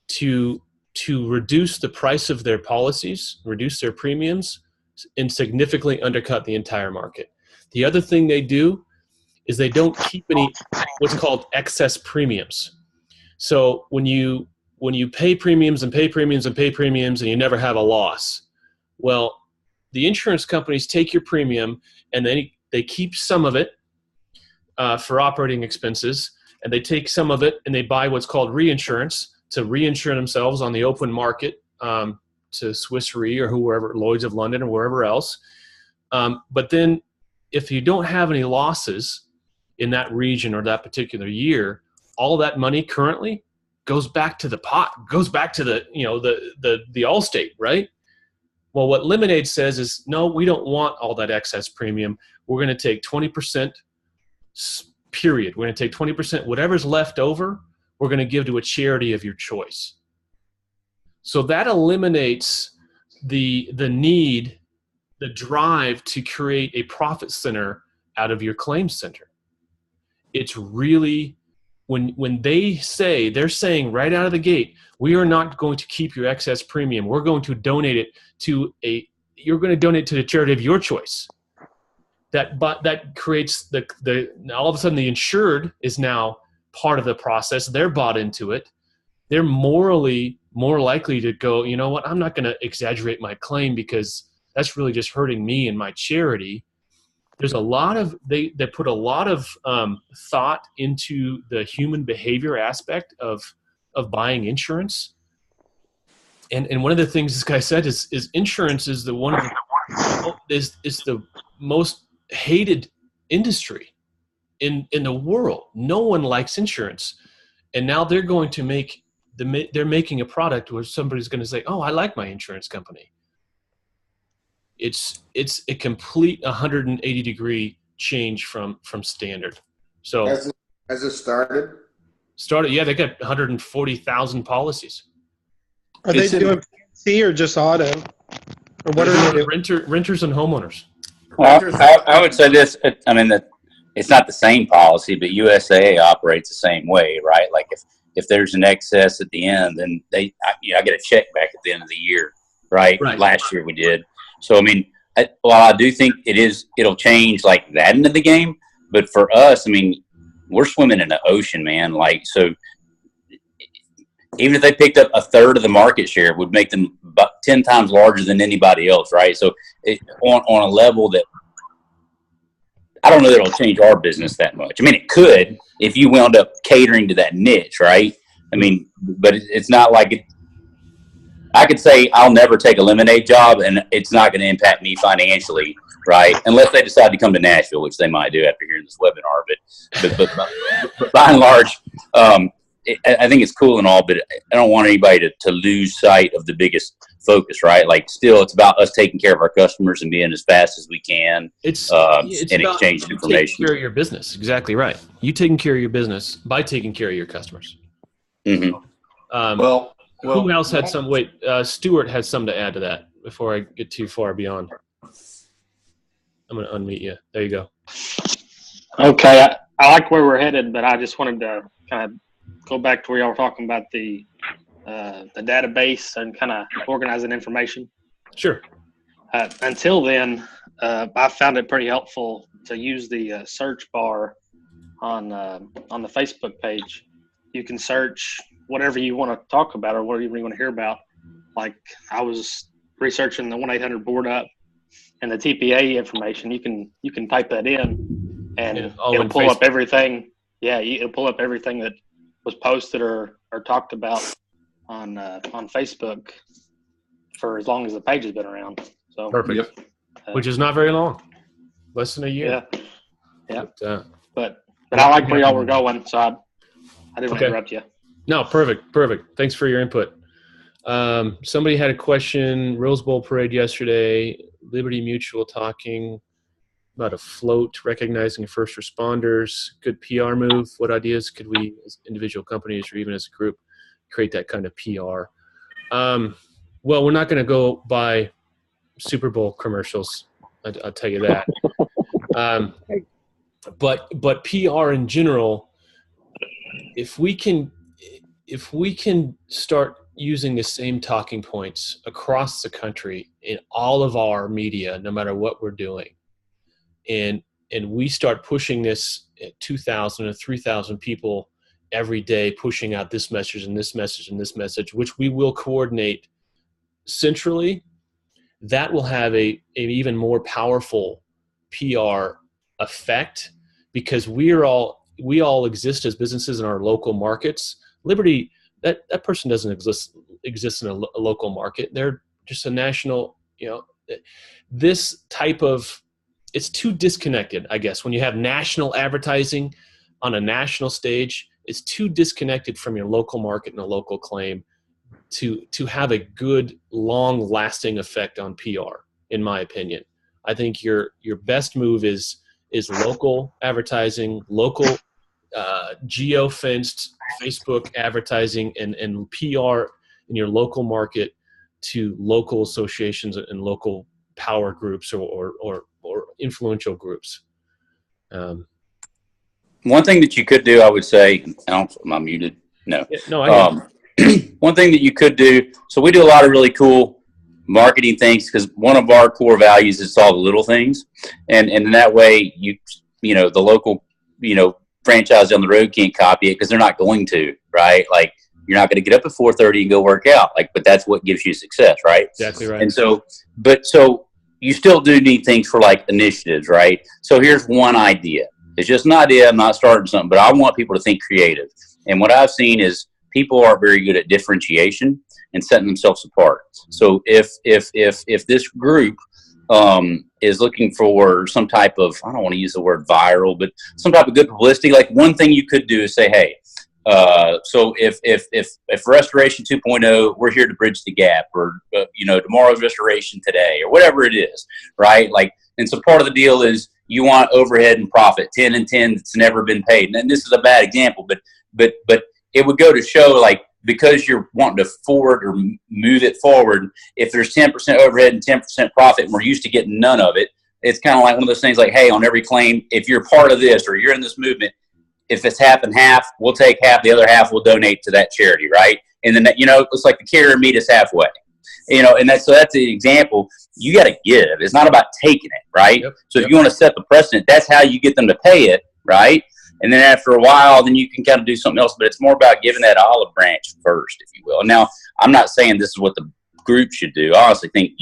to reduce the price of their policies, reduce their premiums, and significantly undercut the entire market. The other thing they do is they don't keep any what's called excess premiums. So when you pay premiums and pay premiums and pay premiums and you never have a loss, well, the insurance companies take your premium and then they keep some of it for operating expenses, and they take some of it and they buy what's called reinsurance to reinsure themselves on the open market to Swiss Re or whoever, Lloyd's of London or wherever else. But then if you don't have any losses in that region or that particular year, all that money currently goes back to the pot, goes back to the Allstate, right? Well, what Lemonade says is, no, we don't want all that excess premium. We're going to take 20%, period. We're going to take 20%, whatever's left over, we're going to give to a charity of your choice. So that eliminates the need, the drive to create a profit center out of your claims center. It's really, when they're saying right out of the gate, we are not going to keep your excess premium. We're going to donate it you're going to donate to the charity of your choice. That creates all of a sudden the insured is now part of the process. They're bought into it. They're morally more likely to go, you know what, I'm not going to exaggerate my claim because that's really just hurting me and my charity. There's a lot of, they put a lot of thought into the human behavior aspect of buying insurance. And one of the things this guy said is insurance is the most hated industry in the world. No one likes insurance. And now they're going to they're making a product where somebody's going to say, oh, I like my insurance company. It's a complete 180-degree change from standard. So has it started? Yeah, they got 140,000 policies. Are they doing P&C or just auto? Or what are they doing? Renters and homeowners. Well, I would say this. I mean, it's not the same policy, but USAA operates the same way, right? Like if there's an excess at the end, then I get a check back at the end of the year, right? Last year we did. So I mean, while I do think it'll change like that into the game, but for us, I mean, we're swimming in the ocean, man. Like, so even if they picked up a third of the market share, it would make them about 10 times larger than anybody else, right? So on a level that I don't know that it'll change our business that much. I mean, it could if you wound up catering to that niche, right? I mean, but it's not like it. I could say I'll never take a lemonade job, and it's not going to impact me financially, right? Unless they decide to come to Nashville, which they might do after hearing this webinar. But by and large, I think it's cool and all, but I don't want anybody to lose sight of the biggest focus, right? Like, still, it's about us taking care of our customers and being as fast as we can and exchanging information. Taking care of your business, exactly right. You taking care of your business by taking care of your customers. Mm-hmm. Who else had some? Wait, Stuart had something to add to that before I get too far beyond. I'm going to unmute you. There you go. Okay, I like where we're headed, but I just wanted to kind of go back to where y'all were talking about the database and kind of organizing information. Sure. Until then, I found it pretty helpful to use the search bar on the Facebook page. You can search whatever you want to talk about or whatever you want to hear about. Like, I was researching the 1-800 board up and the TPA information. You can type that in and it'll pull up everything. Yeah, it'll pull up everything that was posted or talked about on Facebook for as long as the page has been around. So perfect. which is not very long, less than a year. Yeah. But I like where y'all were going, so I didn't want to interrupt you. No, perfect. Thanks for your input. Somebody had a question. Rose Bowl parade yesterday. Liberty Mutual talking about a float, recognizing first responders. Good PR move. What ideas could we, as individual companies or even as a group, create that kind of PR? Well, we're not going to go buy Super Bowl commercials. I'll tell you that. But PR in general, if we can start using the same talking points across the country in all of our media, no matter what we're doing, and we start pushing this at 2,000 or 3,000 people every day, pushing out this message and this message and this message, which we will coordinate centrally, that will have an even more powerful PR effect, because we all exist as businesses in our local markets. Liberty, that person doesn't exist in a local market. They're just a national, this type of, it's too disconnected, I guess. When you have national advertising on a national stage, it's too disconnected from your local market and a local claim to have a good, long-lasting effect on PR, in my opinion. I think your best move is local advertising, local geo-fenced Facebook advertising, and PR in your local market to local associations and local power groups or influential groups. One thing that you could do, I would say, am I muted? No. No, I one thing that you could do, so we do a lot of really cool marketing things, because one of our core values is all the little things. And in that way, the local, franchise down the road can't copy it, because they're not going to, right? Like, you're not going to get up at 4:30 and go work out, but that's what gives you success, right? Exactly right. And so you still do need things for initiatives, right? So here's one idea. It's just an idea. I'm not starting something, but I want people to think creative. And what I've seen is people are very good at differentiation and setting themselves apart. So if this group is looking for some type of, I don't want to use the word viral, but some type of good publicity, one thing you could do is say, hey, so if Restoration 2.0, we're here to bridge the gap, or tomorrow's Restoration today, or whatever it is, right? And so part of the deal is you want overhead and profit, 10 and 10 that's never been paid. And this is a bad example, but it would go to show, because you're wanting to forward or move it forward, if there's 10% overhead and 10% profit, and we're used to getting none of it, it's kind of like one of those things hey, on every claim, if you're part of this or you're in this movement, if it's half and half, we'll take half, the other half we'll donate to that charity, right? And then, it's like the carrier meet us halfway. And that's the example. You got to give. It's not about taking it, right? So if you want to set the precedent, that's how you get them to pay it, right? And then after a while, then you can kind of do something else. But it's more about giving that olive branch first, if you will. Now, I'm not saying this is what the group should do. I honestly think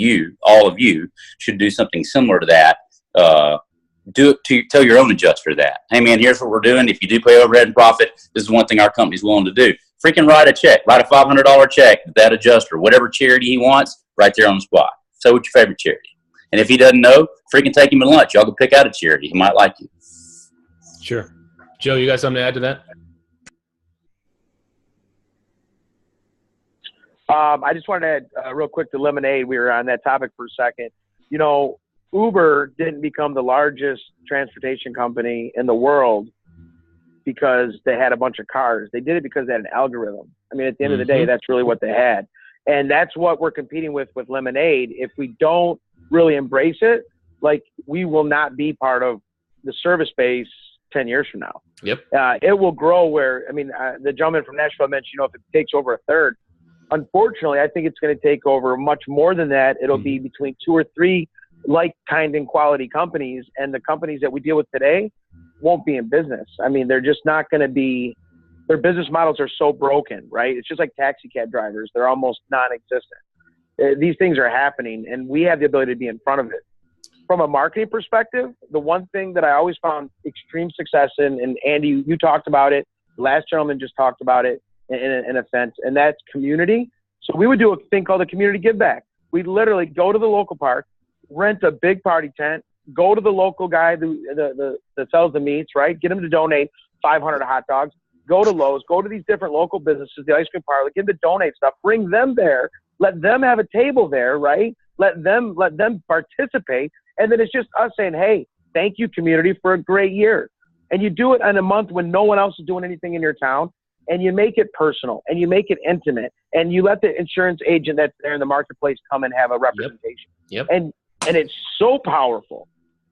all of you, should do something similar to that. Tell your own adjuster that, hey, man, here's what we're doing. If you do pay overhead and profit, this is one thing our company's willing to do. Freaking write a $500 check to that adjuster, whatever charity he wants, right there on the spot. So what's your favorite charity? And if he doesn't know, freaking take him to lunch. Y'all go pick out a charity. He might like you. Sure. Joe, you got something to add to that? I just wanted to add real quick to Lemonade. We were on that topic for a second. Uber didn't become the largest transportation company in the world because they had a bunch of cars. They did it because they had an algorithm. I mean, at the end of the day, that's really what they had. And that's what we're competing with Lemonade. If we don't really embrace it, we will not be part of the service base 10 years from now. Yep. It will grow where, the gentleman from Nashville mentioned, if it takes over a third, unfortunately, I think it's going to take over much more than that. It'll be between 2 or 3 like-kind and quality companies, and the companies that we deal with today won't be in business. They're just not going to be, their business models are so broken, right? It's just like taxi cab drivers. They're almost non-existent. These things are happening, and we have the ability to be in front of it. From a marketing perspective, the one thing that I always found extreme success in, and Andy, you talked about it, the last gentleman just talked about it in a sense, and that's community. So we would do a thing called a community give back. We'd literally go to the local park, rent a big party tent, go to the local guy that sells the meats, right? Get him to donate 500 hot dogs. Go to Lowe's, go to these different local businesses, the ice cream parlor, get them to donate stuff, bring them there, let them have a table there, right? Let them participate. And then it's just us saying, hey, thank you, community, for a great year. And you do it in a month when no one else is doing anything in your town, and you make it personal and you make it intimate, and you let the insurance agent that's there in the marketplace come and have a representation. Yep. And it's so powerful.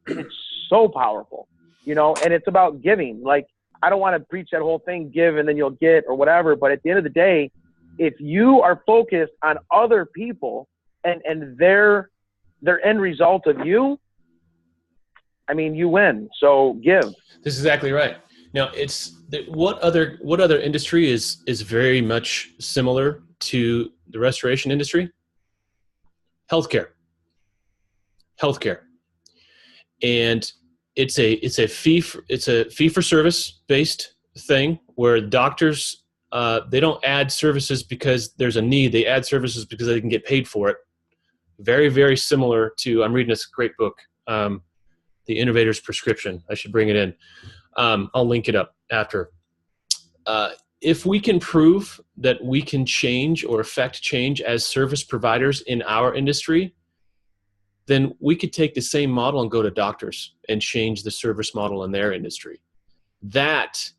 It's so powerful, you know, and it's about giving. Like, I don't want to preach that whole thing, give and then you'll get or whatever. But at the end of the day, if you are focused on other people and their end result of you, I mean, you win. So give. That's exactly right. Now, what other industry is very much similar to the restoration industry? Healthcare. And it's a fee for service based thing where doctors they don't add services because there's a need. They add services because they can get paid for it. Very, very similar to, I'm reading this great book, The Innovator's Prescription. I should bring it in. I'll link it up after. If we can prove that we can change or affect change as service providers in our industry, then we could take the same model and go to doctors and change the service model in their industry. That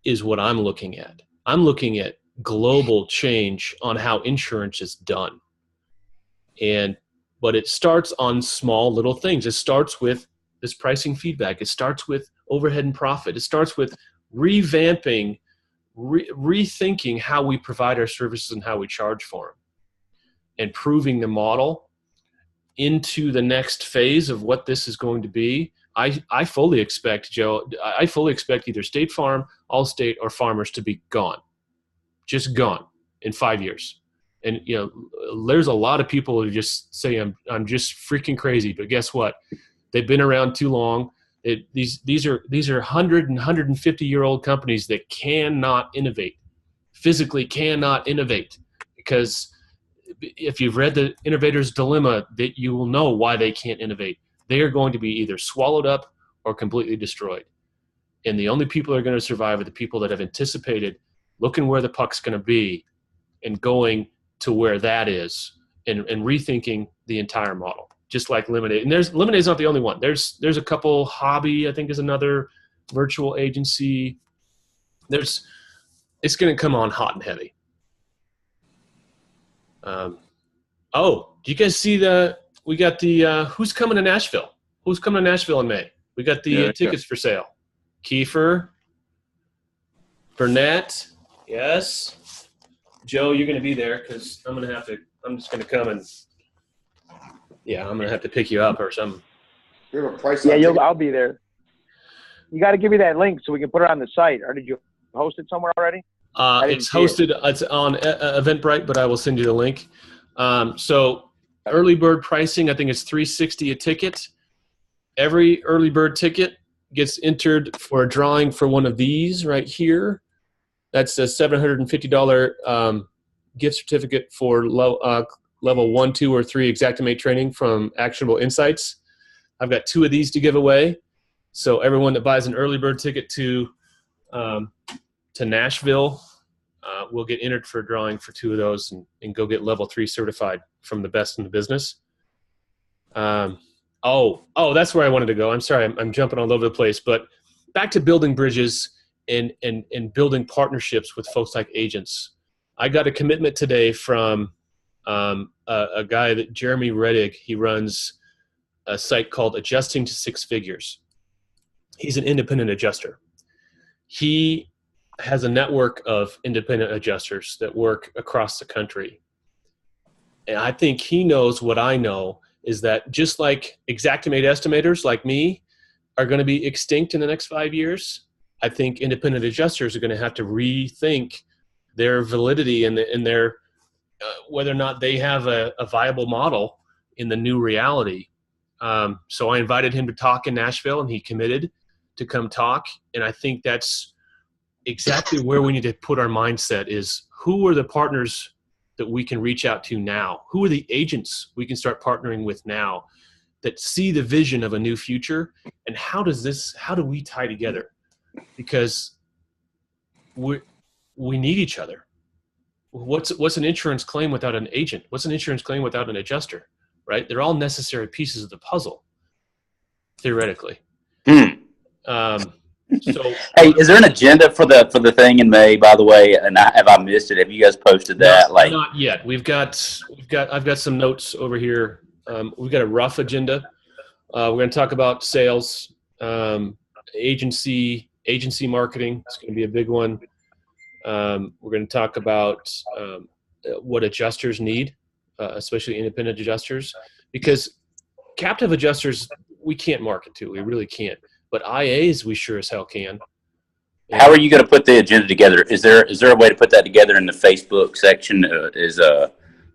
is what I'm looking at. I'm looking at global change on how insurance is done. But it starts on small little things. It starts with this pricing feedback. It starts with overhead and profit. It starts with revamping, rethinking how we provide our services and how we charge for them, and proving the model into the next phase of what this is going to be. I fully expect, Joe, either State Farm, Allstate, or Farmers to be gone, just gone in 5 years. And, you know, there's a lot of people who just say I'm just freaking crazy, but guess what? They've been around too long. These are 100 and 150-year-old companies that cannot innovate, physically cannot innovate, because if you've read The Innovator's Dilemma, that you will know why they can't innovate. They are going to be either swallowed up or completely destroyed. And the only people that are going to survive are the people that have anticipated looking where the puck's going to be and going to where that is, and rethinking the entire model, just like Lemonade. And Lemonade's not the only one. There's a couple. Hobby, I think, is another virtual agency. It's going to come on hot and heavy. Do you guys see we got the, who's coming to Nashville? Who's coming to Nashville in May? We got the tickets for sale. Kiefer, Burnett, yes. Joe, you're going to be there because I'm just going to come and, I'm going to have to pick you up or something. You have a price? Yeah, I'll be there. You got to give me that link so we can put it on the site. Or did you host it somewhere already? It's hosted. It's on Eventbrite, but I will send you the link. So early bird pricing, I think it's $360 a ticket. Every early bird ticket gets entered for a drawing for one of these right here. That's a $750 gift certificate for level 1, 2, or 3 Xactimate training from Actionable Insights. I've got 2 of these to give away. So everyone that buys an early bird ticket to Nashville will get entered for a drawing for 2 of those and go get level 3 certified from the best in the business. That's where I wanted to go. I'm sorry, I'm jumping all over the place, but back to building bridges and building partnerships with folks like agents. I got a commitment today from a guy that Jeremy Reddick. He runs a site called Adjusting to Six Figures. He's an independent adjuster. He has a network of independent adjusters that work across the country. And I think he knows what I know, is that just like Xactimate estimators like me are going to be extinct in the next 5 years, I think independent adjusters are going to have to rethink their validity and their whether or not they have a viable model in the new reality. So I invited him to talk in Nashville, and he committed to come talk. And I think that's exactly where we need to put our mindset, is who are the partners that we can reach out to now? Who are the agents we can start partnering with now? that see the vision of a new future. And how do we tie together? Because we need each other. What's an insurance claim without an agent? What's an insurance claim without an adjuster? Right? They're all necessary pieces of the puzzle, theoretically. So, hey, is there an agenda for the thing in May? By the way, and have I missed it? Have you guys posted that? Not yet. I've got some notes over here. We've got a rough agenda. We're going to talk about sales, agency marketing. It's going to be a big one. We're going to talk about what adjusters need, especially independent adjusters, because captive adjusters we can't market to. We really can't. But IAs we sure as hell can. How are you going to put the agenda together? Is there a way to put that together in the Facebook section?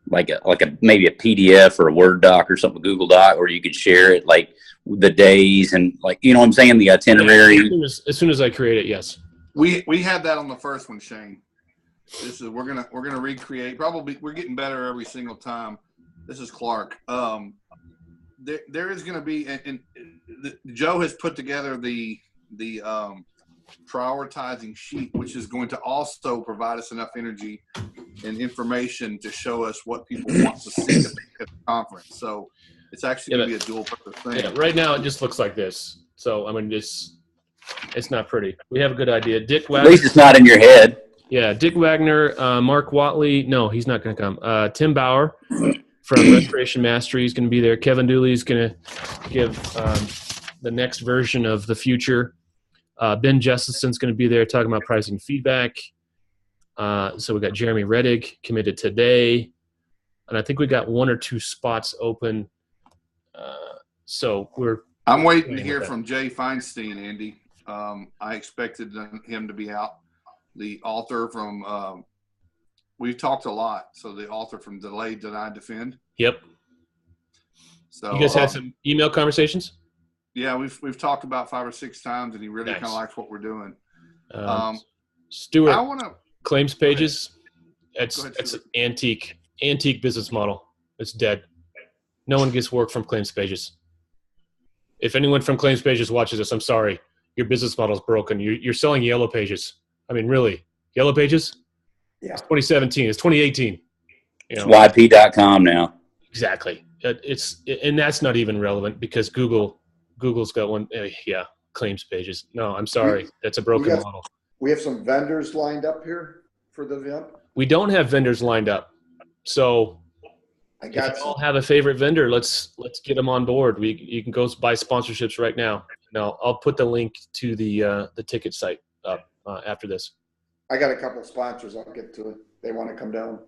Like a maybe a PDF or a Word doc or something, Google Doc, or you could share it like the days and like, you know what I'm saying, the itinerary. Yeah, as soon as I create it, yes. We had that on the first one, Shane. We're gonna recreate. Probably we're getting better every single time. This is Clark. There is going to be, and Joe has put together the prioritizing sheet, which is going to also provide us enough energy and information to show us what people want to see at the conference. So it's actually going to be a dual purpose thing. Yeah, right now it just looks like this. So I mean, it's not pretty. We have a good idea. Dick Wagner. At least it's not in your head. Yeah, Dick Wagner, Mark Watley. No, he's not going to come. Tim Bauer from Restoration Mastery is going to be there. Kevin Dooley is going to give the next version of the future. Ben Justison's going to be there talking about pricing feedback. So we got Jeremy Reddick committed today, and I think we got 1 or 2 spots open. So I'm waiting to hear from Jay Feinstein, Andy. I expected him to be out. The author from we've talked a lot. So the author from Delay, Deny, Defend. Yep. So you guys had some email conversations? Yeah, we've talked about 5 or 6 times, and he really kind of likes what we're doing. Stuart, claims pages. That's antique business model. It's dead. No one gets work from claims pages. If anyone from claims pages watches this, I'm sorry. Your business model is broken. You're selling yellow pages. I mean, really, yellow pages? Yeah. It's 2017. It's 2018. It's YP.com now. Exactly. And that's not even relevant because Google's got one. Claims pages. No, I'm sorry. That's a broken model. We have some vendors lined up here for the event. We don't have vendors lined up. So if you all have a favorite vendor, let's get them on board. You can go buy sponsorships right now. No, I'll put the link to the ticket site up after this. I got a couple of sponsors. I'll get to it. They want to come down.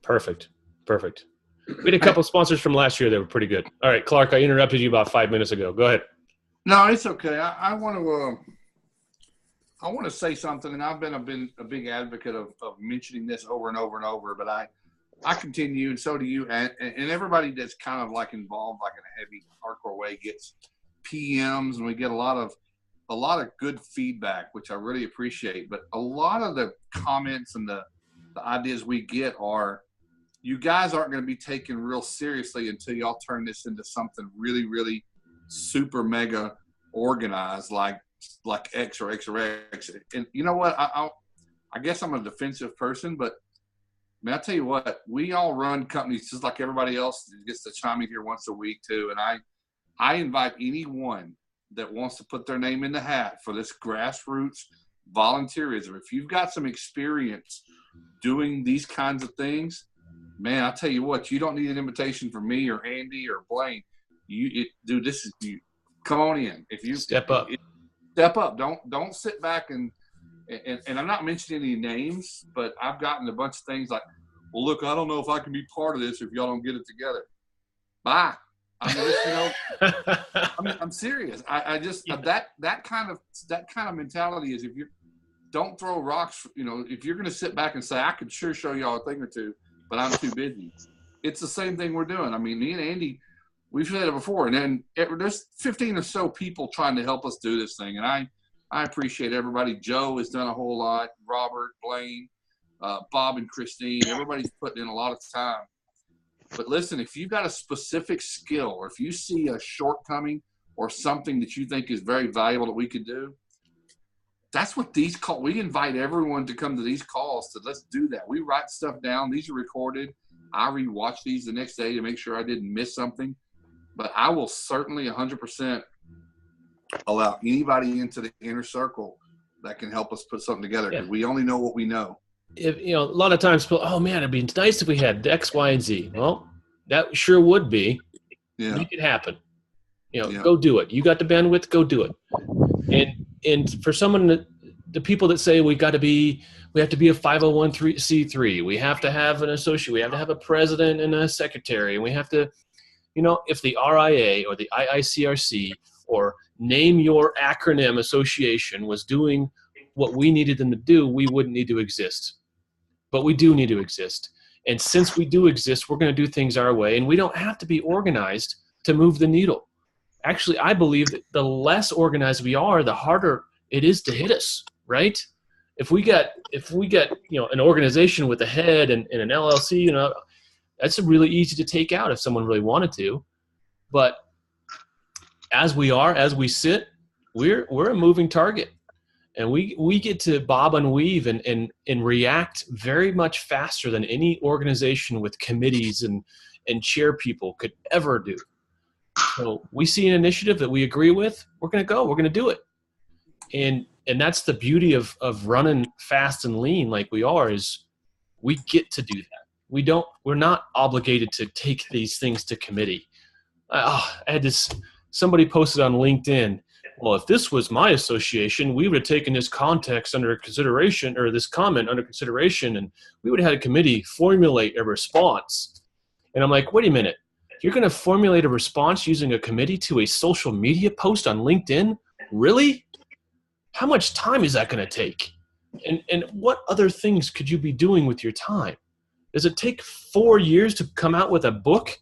Perfect. We had a couple of sponsors from last year that were pretty good. All right, Clark, I interrupted you about 5 minutes ago. Go ahead. No, it's okay. I want to say something, and I've been a big advocate of mentioning this over and over and over. But I continue, and so do you, and everybody that's kind of like involved, like in a heavy, hardcore way, gets PMs, and we get a lot of good feedback, which I really appreciate. But a lot of the comments and the ideas we get are, you guys aren't going to be taken real seriously until y'all turn this into something really, really super mega organized, like X or X or X. And you know what? I guess I'm a defensive person, but man, I tell you what, we all run companies just like everybody else that gets to chime in here once a week too. And I invite anyone that wants to put their name in the hat for this grassroots volunteerism. If you've got some experience doing these kinds of things, man, I tell you what, you don't need an invitation from me or Andy or Blaine. Dude, this is you. Come on in. If you step up. Don't sit back and I'm not mentioning any names, but I've gotten a bunch of things like, well, look, I don't know if I can be part of this if y'all don't get it together. Bye. I mean, I'm serious. I just that kind of mentality is, if you don't throw rocks, if you're going to sit back and say, I could sure show y'all a thing or two, but I'm too busy. It's the same thing we're doing. I mean, me and Andy, we've said it before, and then there's 15 or so people trying to help us do this thing, and I appreciate everybody. Joe has done a whole lot. Robert, Blaine, Bob, and Christine. Everybody's putting in a lot of time. But listen, if you've got a specific skill, or if you see a shortcoming or something that you think is very valuable that we could do, that's what these calls, we invite everyone to come to these calls to let's do that. We write stuff down. These are recorded. I rewatch these the next day to make sure I didn't miss something. But I will certainly 100% allow anybody into the inner circle that can help us put something together, because we only know what we know. If, a lot of times people, oh man, it'd be nice if we had X, Y, and Z. Well, that sure would be. Yeah. Make it happen. Go do it. You got the bandwidth, go do it. And for someone, the people that say we have to be a 501c3, we have to have an associate, we have to have a president and a secretary, and we have to, if the RIA or the IICRC or name your acronym association was doing what we needed them to do, we wouldn't need to exist. But we do need to exist. And since we do exist, we're going to do things our way, and we don't have to be organized to move the needle. Actually, I believe that the less organized we are, the harder it is to hit us, right? If we get an organization with a head and an LLC, that's really easy to take out if someone really wanted to. But as we sit, we're a moving target. And we get to bob and weave and react very much faster than any organization with committees and chair people could ever do. So we see an initiative that we agree with, we're going to do it. And that's the beauty of running fast and lean like we are, is we get to do that. We're not obligated to take these things to committee. I had somebody posted on LinkedIn, well, if this was my association, we would have taken this context under consideration, or this comment under consideration, and we would have had a committee formulate a response. And I'm like, wait a minute. You're going to formulate a response using a committee to a social media post on LinkedIn? Really? How much time is that going to take? And what other things could you be doing with your time? Does it take 4 years to come out with a book?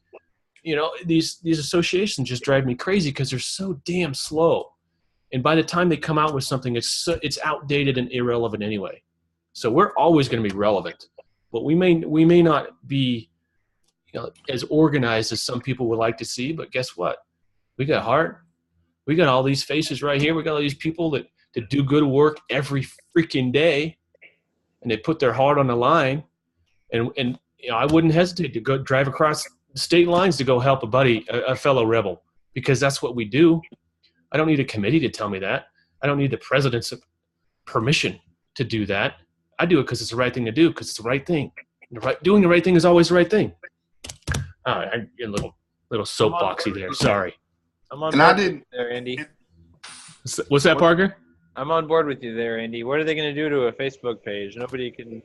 These associations just drive me crazy because they're so damn slow. And by the time they come out with something, it's outdated and irrelevant anyway. So we're always going to be relevant, but we may not be as organized as some people would like to see. But guess what? We got heart. We got all these faces right here. We got all these people that do good work every freaking day, and they put their heart on the line. And I wouldn't hesitate to go drive across state lines to go help a fellow rebel, because that's what we do. I don't need a committee to tell me that. I don't need the president's permission to do that. I do it because it's the right thing to do, because it's the right thing. Doing the right thing is always the right thing. All right, I'm getting a little soapboxy there. Sorry. I'm on board with you there, Andy. What's that, Parker? I'm on board with you there, Andy. What are they going to do to a Facebook page? Nobody can,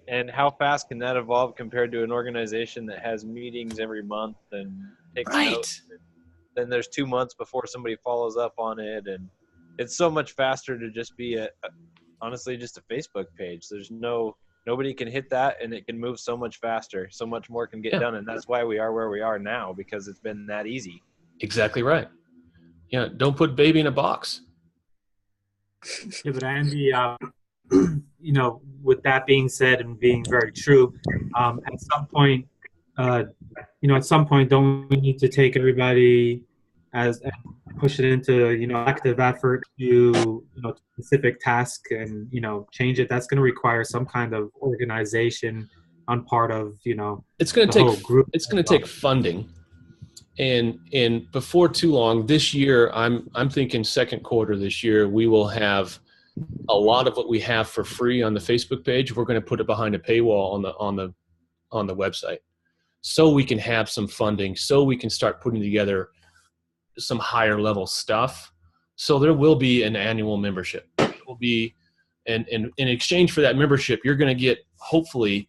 and how fast can that evolve compared to an organization that has meetings every month and takes notes? Then there's 2 months before somebody follows up on it, and it's so much faster to just be honestly just a Facebook page. There's nobody can hit that, and it can move so much faster. So much more can get done, and that's why we are where we are now, because it's been that easy. Exactly right. Yeah, don't put baby in a box. Yeah, but Andy, with that being said and being very true, at some point, don't we need to take everybody and push it into, active effort to, specific task and, change it? That's going to require some kind of organization on part of, it's going to take funding. And before too long this year, I'm thinking second quarter this year, we will have a lot of what we have for free on the Facebook page. We're going to put it behind a paywall on the website, so we can have some funding, so we can start putting together some higher level stuff. So there will be an annual membership. It will be, and in exchange for that membership, you're going to get hopefully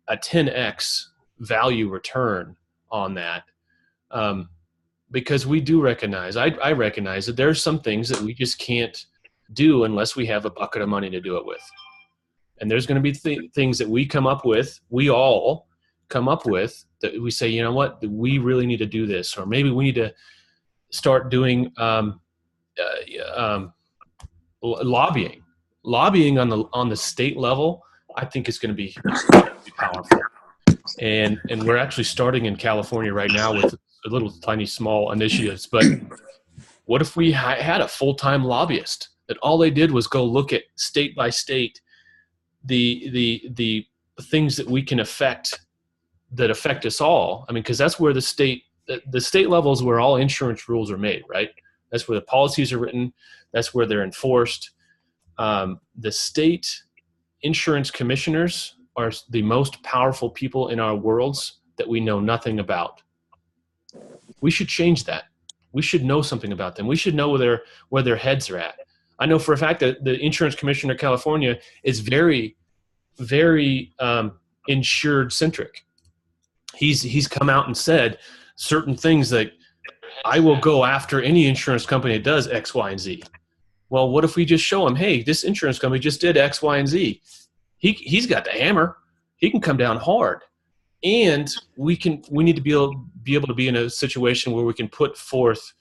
a 10x value return on that. Because we do recognize, I recognize that there's some things that we just can't do unless we have a bucket of money to do it with. And there's going to be things that we all come up with that we say, you know what, we really need to do this, or maybe we need to start doing lobbying on the state level. I think is going to be powerful. and we're actually starting in California right now with a little tiny small initiatives. But what if we had a full-time lobbyist that all they did was go look at state by state the things that we can affect that affect us all? I mean, because that's where the state level is where all insurance rules are made, right? That's where the policies are written. That's where they're enforced. The state insurance commissioners are the most powerful people in our worlds that we know nothing about. We should change that. We should know something about them. We should know where their heads are at. I know for a fact that the insurance commissioner of California is very, very insured centric. He's come out and said certain things like, I will go after any insurance company that does X, Y, and Z. Well, what if we just show him, hey, this insurance company just did X, Y, and Z. He's got the hammer. He can come down hard. And we need to be able to be in a situation where we can put forth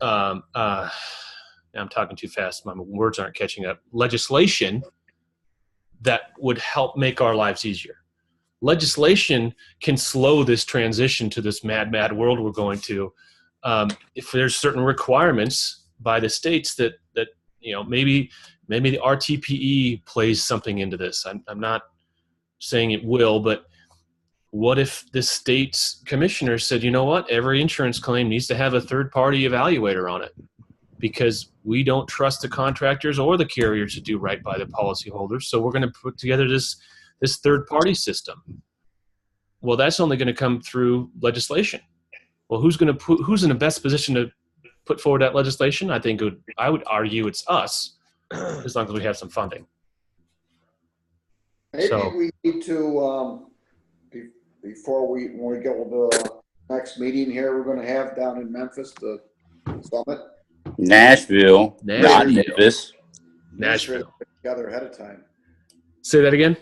I'm talking too fast. My words aren't catching up. Legislation that would help make our lives easier. Legislation can slow this transition to this mad world we're going to. If there's certain requirements by the states that maybe the RTPE plays something into this. I'm not saying it will, but what if the state's commissioner said, you know what, every insurance claim needs to have a third-party evaluator on it because we don't trust the contractors or the carriers to do right by the policyholders, so we're going to put together this third-party system. Well, that's only going to come through legislation. Well, who's in the best position to put forward that legislation? I would argue it's us, as long as we have some funding. Maybe we need to, when we go to the next meeting here, we're going to have down in Memphis, the summit. Nashville. Not Memphis. Nashville. Together ahead of time. Say that again.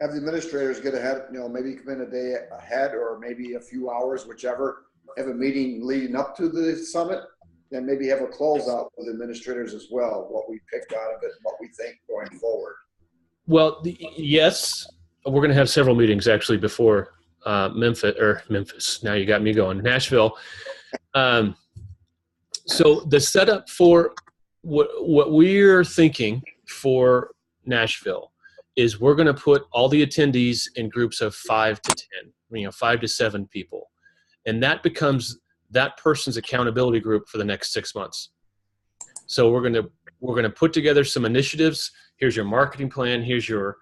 Have the administrators get ahead, maybe come in a day ahead or maybe a few hours, whichever. Have a meeting leading up to the summit, then maybe have a closeout with administrators as well, what we picked out of it and what we think going forward. Well, yes, we're going to have several meetings actually before Memphis. Now you got me going. Nashville. So the setup for what we're thinking for Nashville is we're going to put all the attendees in groups of 5 to 10, 5 to 7 people. And that becomes that person's accountability group for the next 6 months. So we're going to put together some initiatives. Here's your marketing plan. Here's your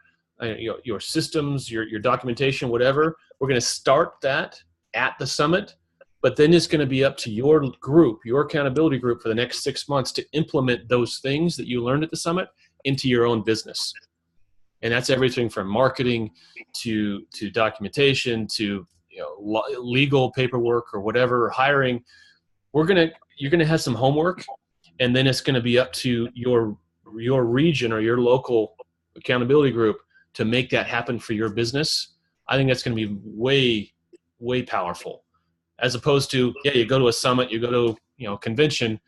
systems, your documentation, whatever. We're going to start that at the summit, but then it's going to be up to your group, your accountability group for the next 6 months to implement those things that you learned at the summit into your own business. And that's everything from marketing to documentation to legal paperwork or whatever, or hiring. You're gonna have some homework, and then it's gonna be up to your region or your local accountability group to make that happen for your business. I think that's gonna be way, way powerful, as opposed to you go to a summit, you go to a convention,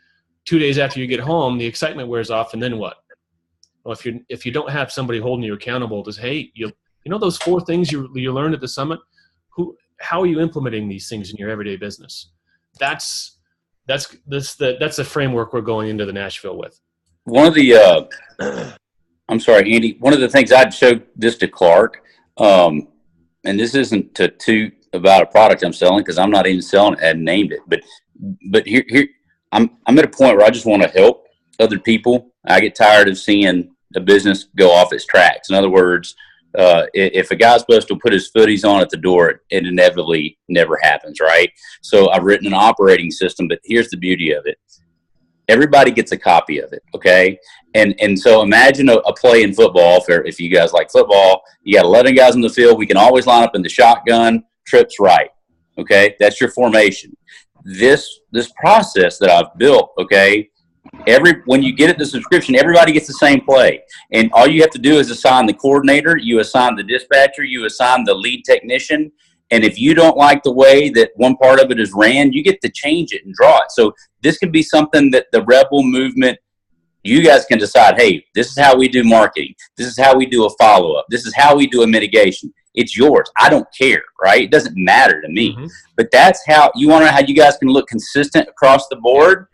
2 days after you get home, the excitement wears off, and then what? Well, if you don't have somebody holding you accountable to say, hey, you know those 4 things you learned at the summit, how are you implementing these things in your everyday business? That's the framework we're going into the Nashville with. One of the I'm sorry, Andy. One of the things I'd showed this to Clark, and this isn't to toot about a product I'm selling because I'm not even selling it and named it, but here I'm at a point where I just want to help other people. I get tired of seeing a business go off its tracks. In other words, if a guy's supposed to put his footies on at the door, it inevitably never happens, right? So I've written an operating system, but here's the beauty of it. Everybody gets a copy of it, okay? And so imagine a play in football. If you guys like football, you got 11 guys in the field. We can always line up in the shotgun, trips right, okay? That's your formation. This process that I've built, okay, when you get it the subscription, everybody gets the same play, and all you have to do is assign the coordinator, you assign the dispatcher, you assign the lead technician, and if you don't like the way that one part of it is ran, you get to change it and draw it. So this could be something that the Rebel movement, you guys can decide, hey, this is how we do marketing, this is how we do a follow-up, this is how we do a mitigation. it's yours. I don't care, right? It doesn't matter to me. Mm-hmm. But that's how you want to know how you guys can look consistent across the board,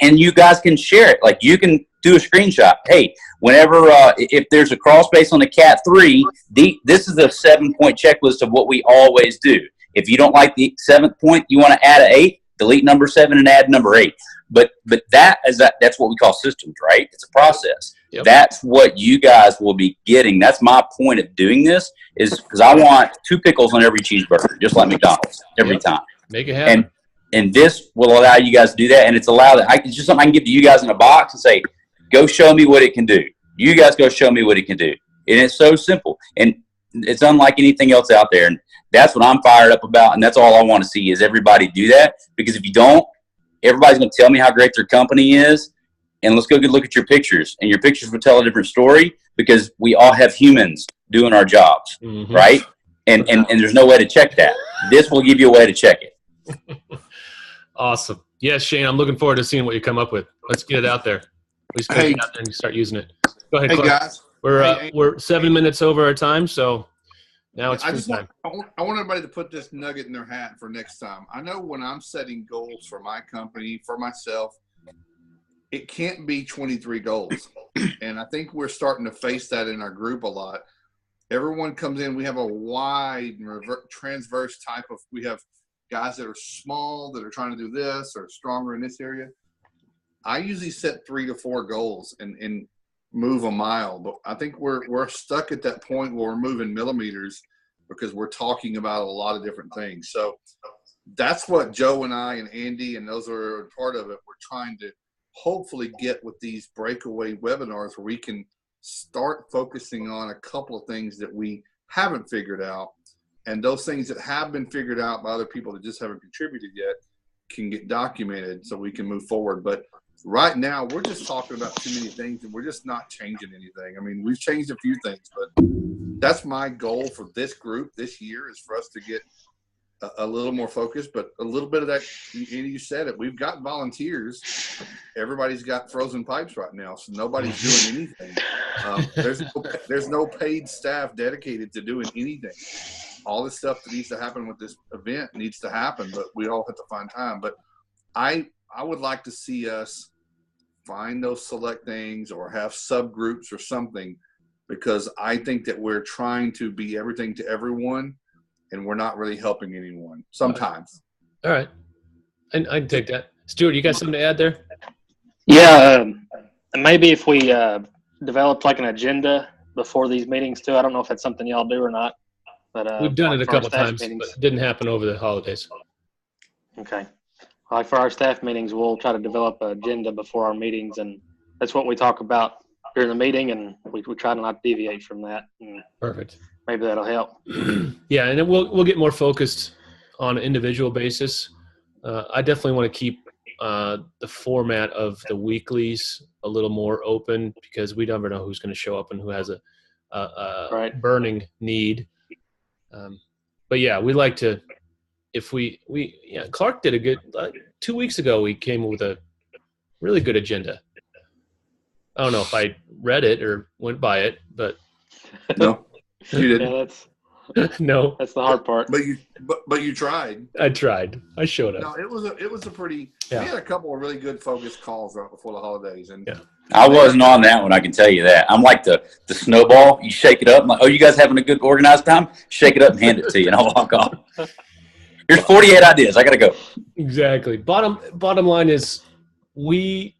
and you guys can share it. Like you can do a screenshot. Hey, whenever if there's a crawl space on the Cat 3, this is a 7-point checklist of what we always do. If you don't like the 7th point, you want to add an 8, delete number 7 and add number 8. But that's what we call systems, right? It's a process. Yep. That's what you guys will be getting. That's my point of doing this, is because I want 2 pickles on every cheeseburger, just like McDonald's, every time. Make it happen. And this will allow you guys to do that, and it's it's just something I can give to you guys in a box and say, go show me what it can do. You guys go show me what it can do. And it's so simple. And it's unlike anything else out there. And that's what I'm fired up about, and that's all I want to see is everybody do that. Because if you don't, everybody's going to tell me how great their company is, and let's go get a look at your pictures. And your pictures will tell a different story because we all have humans doing our jobs, right? And there's no way to check that. This will give you a way to check it. Awesome. Yes, Shane, I'm looking forward to seeing what you come up with. Let's get it out there. Let's get it out there and start using it. Go ahead, Clark. Guys. We're 7 minutes over our time, so now it's free time. I want everybody to put this nugget in their hat for next time. I know when I'm setting goals for my company, for myself, it can't be 23 goals. And I think we're starting to face that in our group a lot. Everyone comes in, we have a wide transverse type of, we have guys that are small that are trying to do this or stronger in this area. I usually set 3 to 4 goals and move a mile, but I think we're stuck at that point where we're moving millimeters because we're talking about a lot of different things. So that's what Joe and I and Andy and those are part of it. We're trying to hopefully get with these breakaway webinars where we can start focusing on a couple of things that we haven't figured out. And those things that have been figured out by other people that just haven't contributed yet can get documented so we can move forward. But right now, we're just talking about too many things, and we're just not changing anything. I mean, we've changed a few things, but that's my goal for this group this year is for us to get a little more focused, but a little bit of that, you said it, we've got volunteers. Everybody's got frozen pipes right now, so nobody's doing anything. There's no paid staff dedicated to doing anything. All the stuff that needs to happen with this event needs to happen, but we all have to find time. But I would like to see us find those select things or have subgroups or something, because I think that we're trying to be everything to everyone and we're not really helping anyone sometimes. All right. And I can take that. Stuart, you got something to add there? Yeah. Maybe if we developed like an agenda before these meetings too. I don't know if that's something y'all do or not. But we've done it a couple times, but it didn't happen over the holidays. Okay. Like for our staff meetings, we'll try to develop an agenda before our meetings, and that's what we talk about during the meeting, and we try to not deviate from that. Perfect. Maybe that'll help. Yeah, and then we'll get more focused on an individual basis. I definitely want to keep the format of the weeklies a little more open, because we never know who's going to show up and who has a burning need. But yeah, we like to, if Clark did a good, 2 weeks ago, we came with a really good agenda. I don't know if I read it or went by it, but no, you didn't. Yeah, no, that's the hard part. But you tried. I tried. I showed up. No, it was a pretty. Yeah. We had a couple of really good focused calls right before the holidays, and I wasn't on that one. I can tell you that. I'm like the snowball. You shake it up. I'm like, oh, you guys having a good organized time? Shake it up and hand it to you, and I'll walk off. Here's 48 ideas. I gotta go. Exactly. Bottom line is, we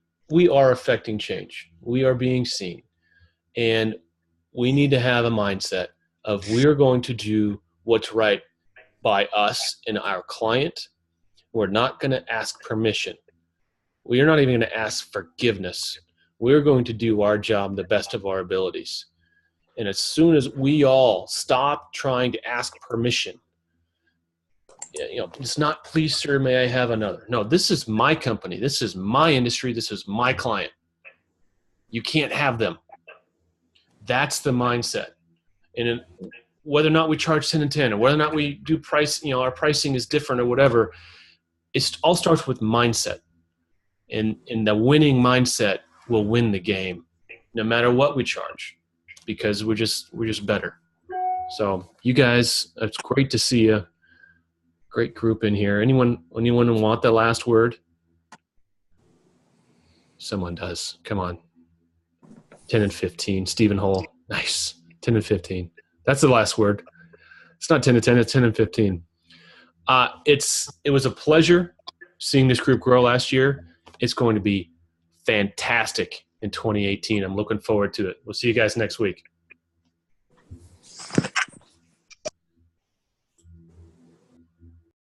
are affecting change. We are being seen, and we need to have a mindset of we're going to do what's right by us and our client. We're not going to ask permission. We are not even going to ask forgiveness. We're going to do our job the best of our abilities. And as soon as we all stop trying to ask permission, it's not, please, sir, may I have another? No, this is my company. This is my industry. This is my client. You can't have them. That's the mindset. And whether or not we charge 10 and 10, or whether or not we do price, our pricing is different or whatever, it all starts with mindset. And the winning mindset will win the game, no matter what we charge, because we're just better. So you guys, it's great to see you. Great group in here. Anyone want the last word? Someone does. Come on. 10 and 15. Stephen Hull. Nice. 10 and 15. That's the last word. It's not 10 to 10. It's 10 and 15. It was a pleasure seeing this group grow last year. It's going to be fantastic in 2018. I'm looking forward to it. We'll see you guys next week.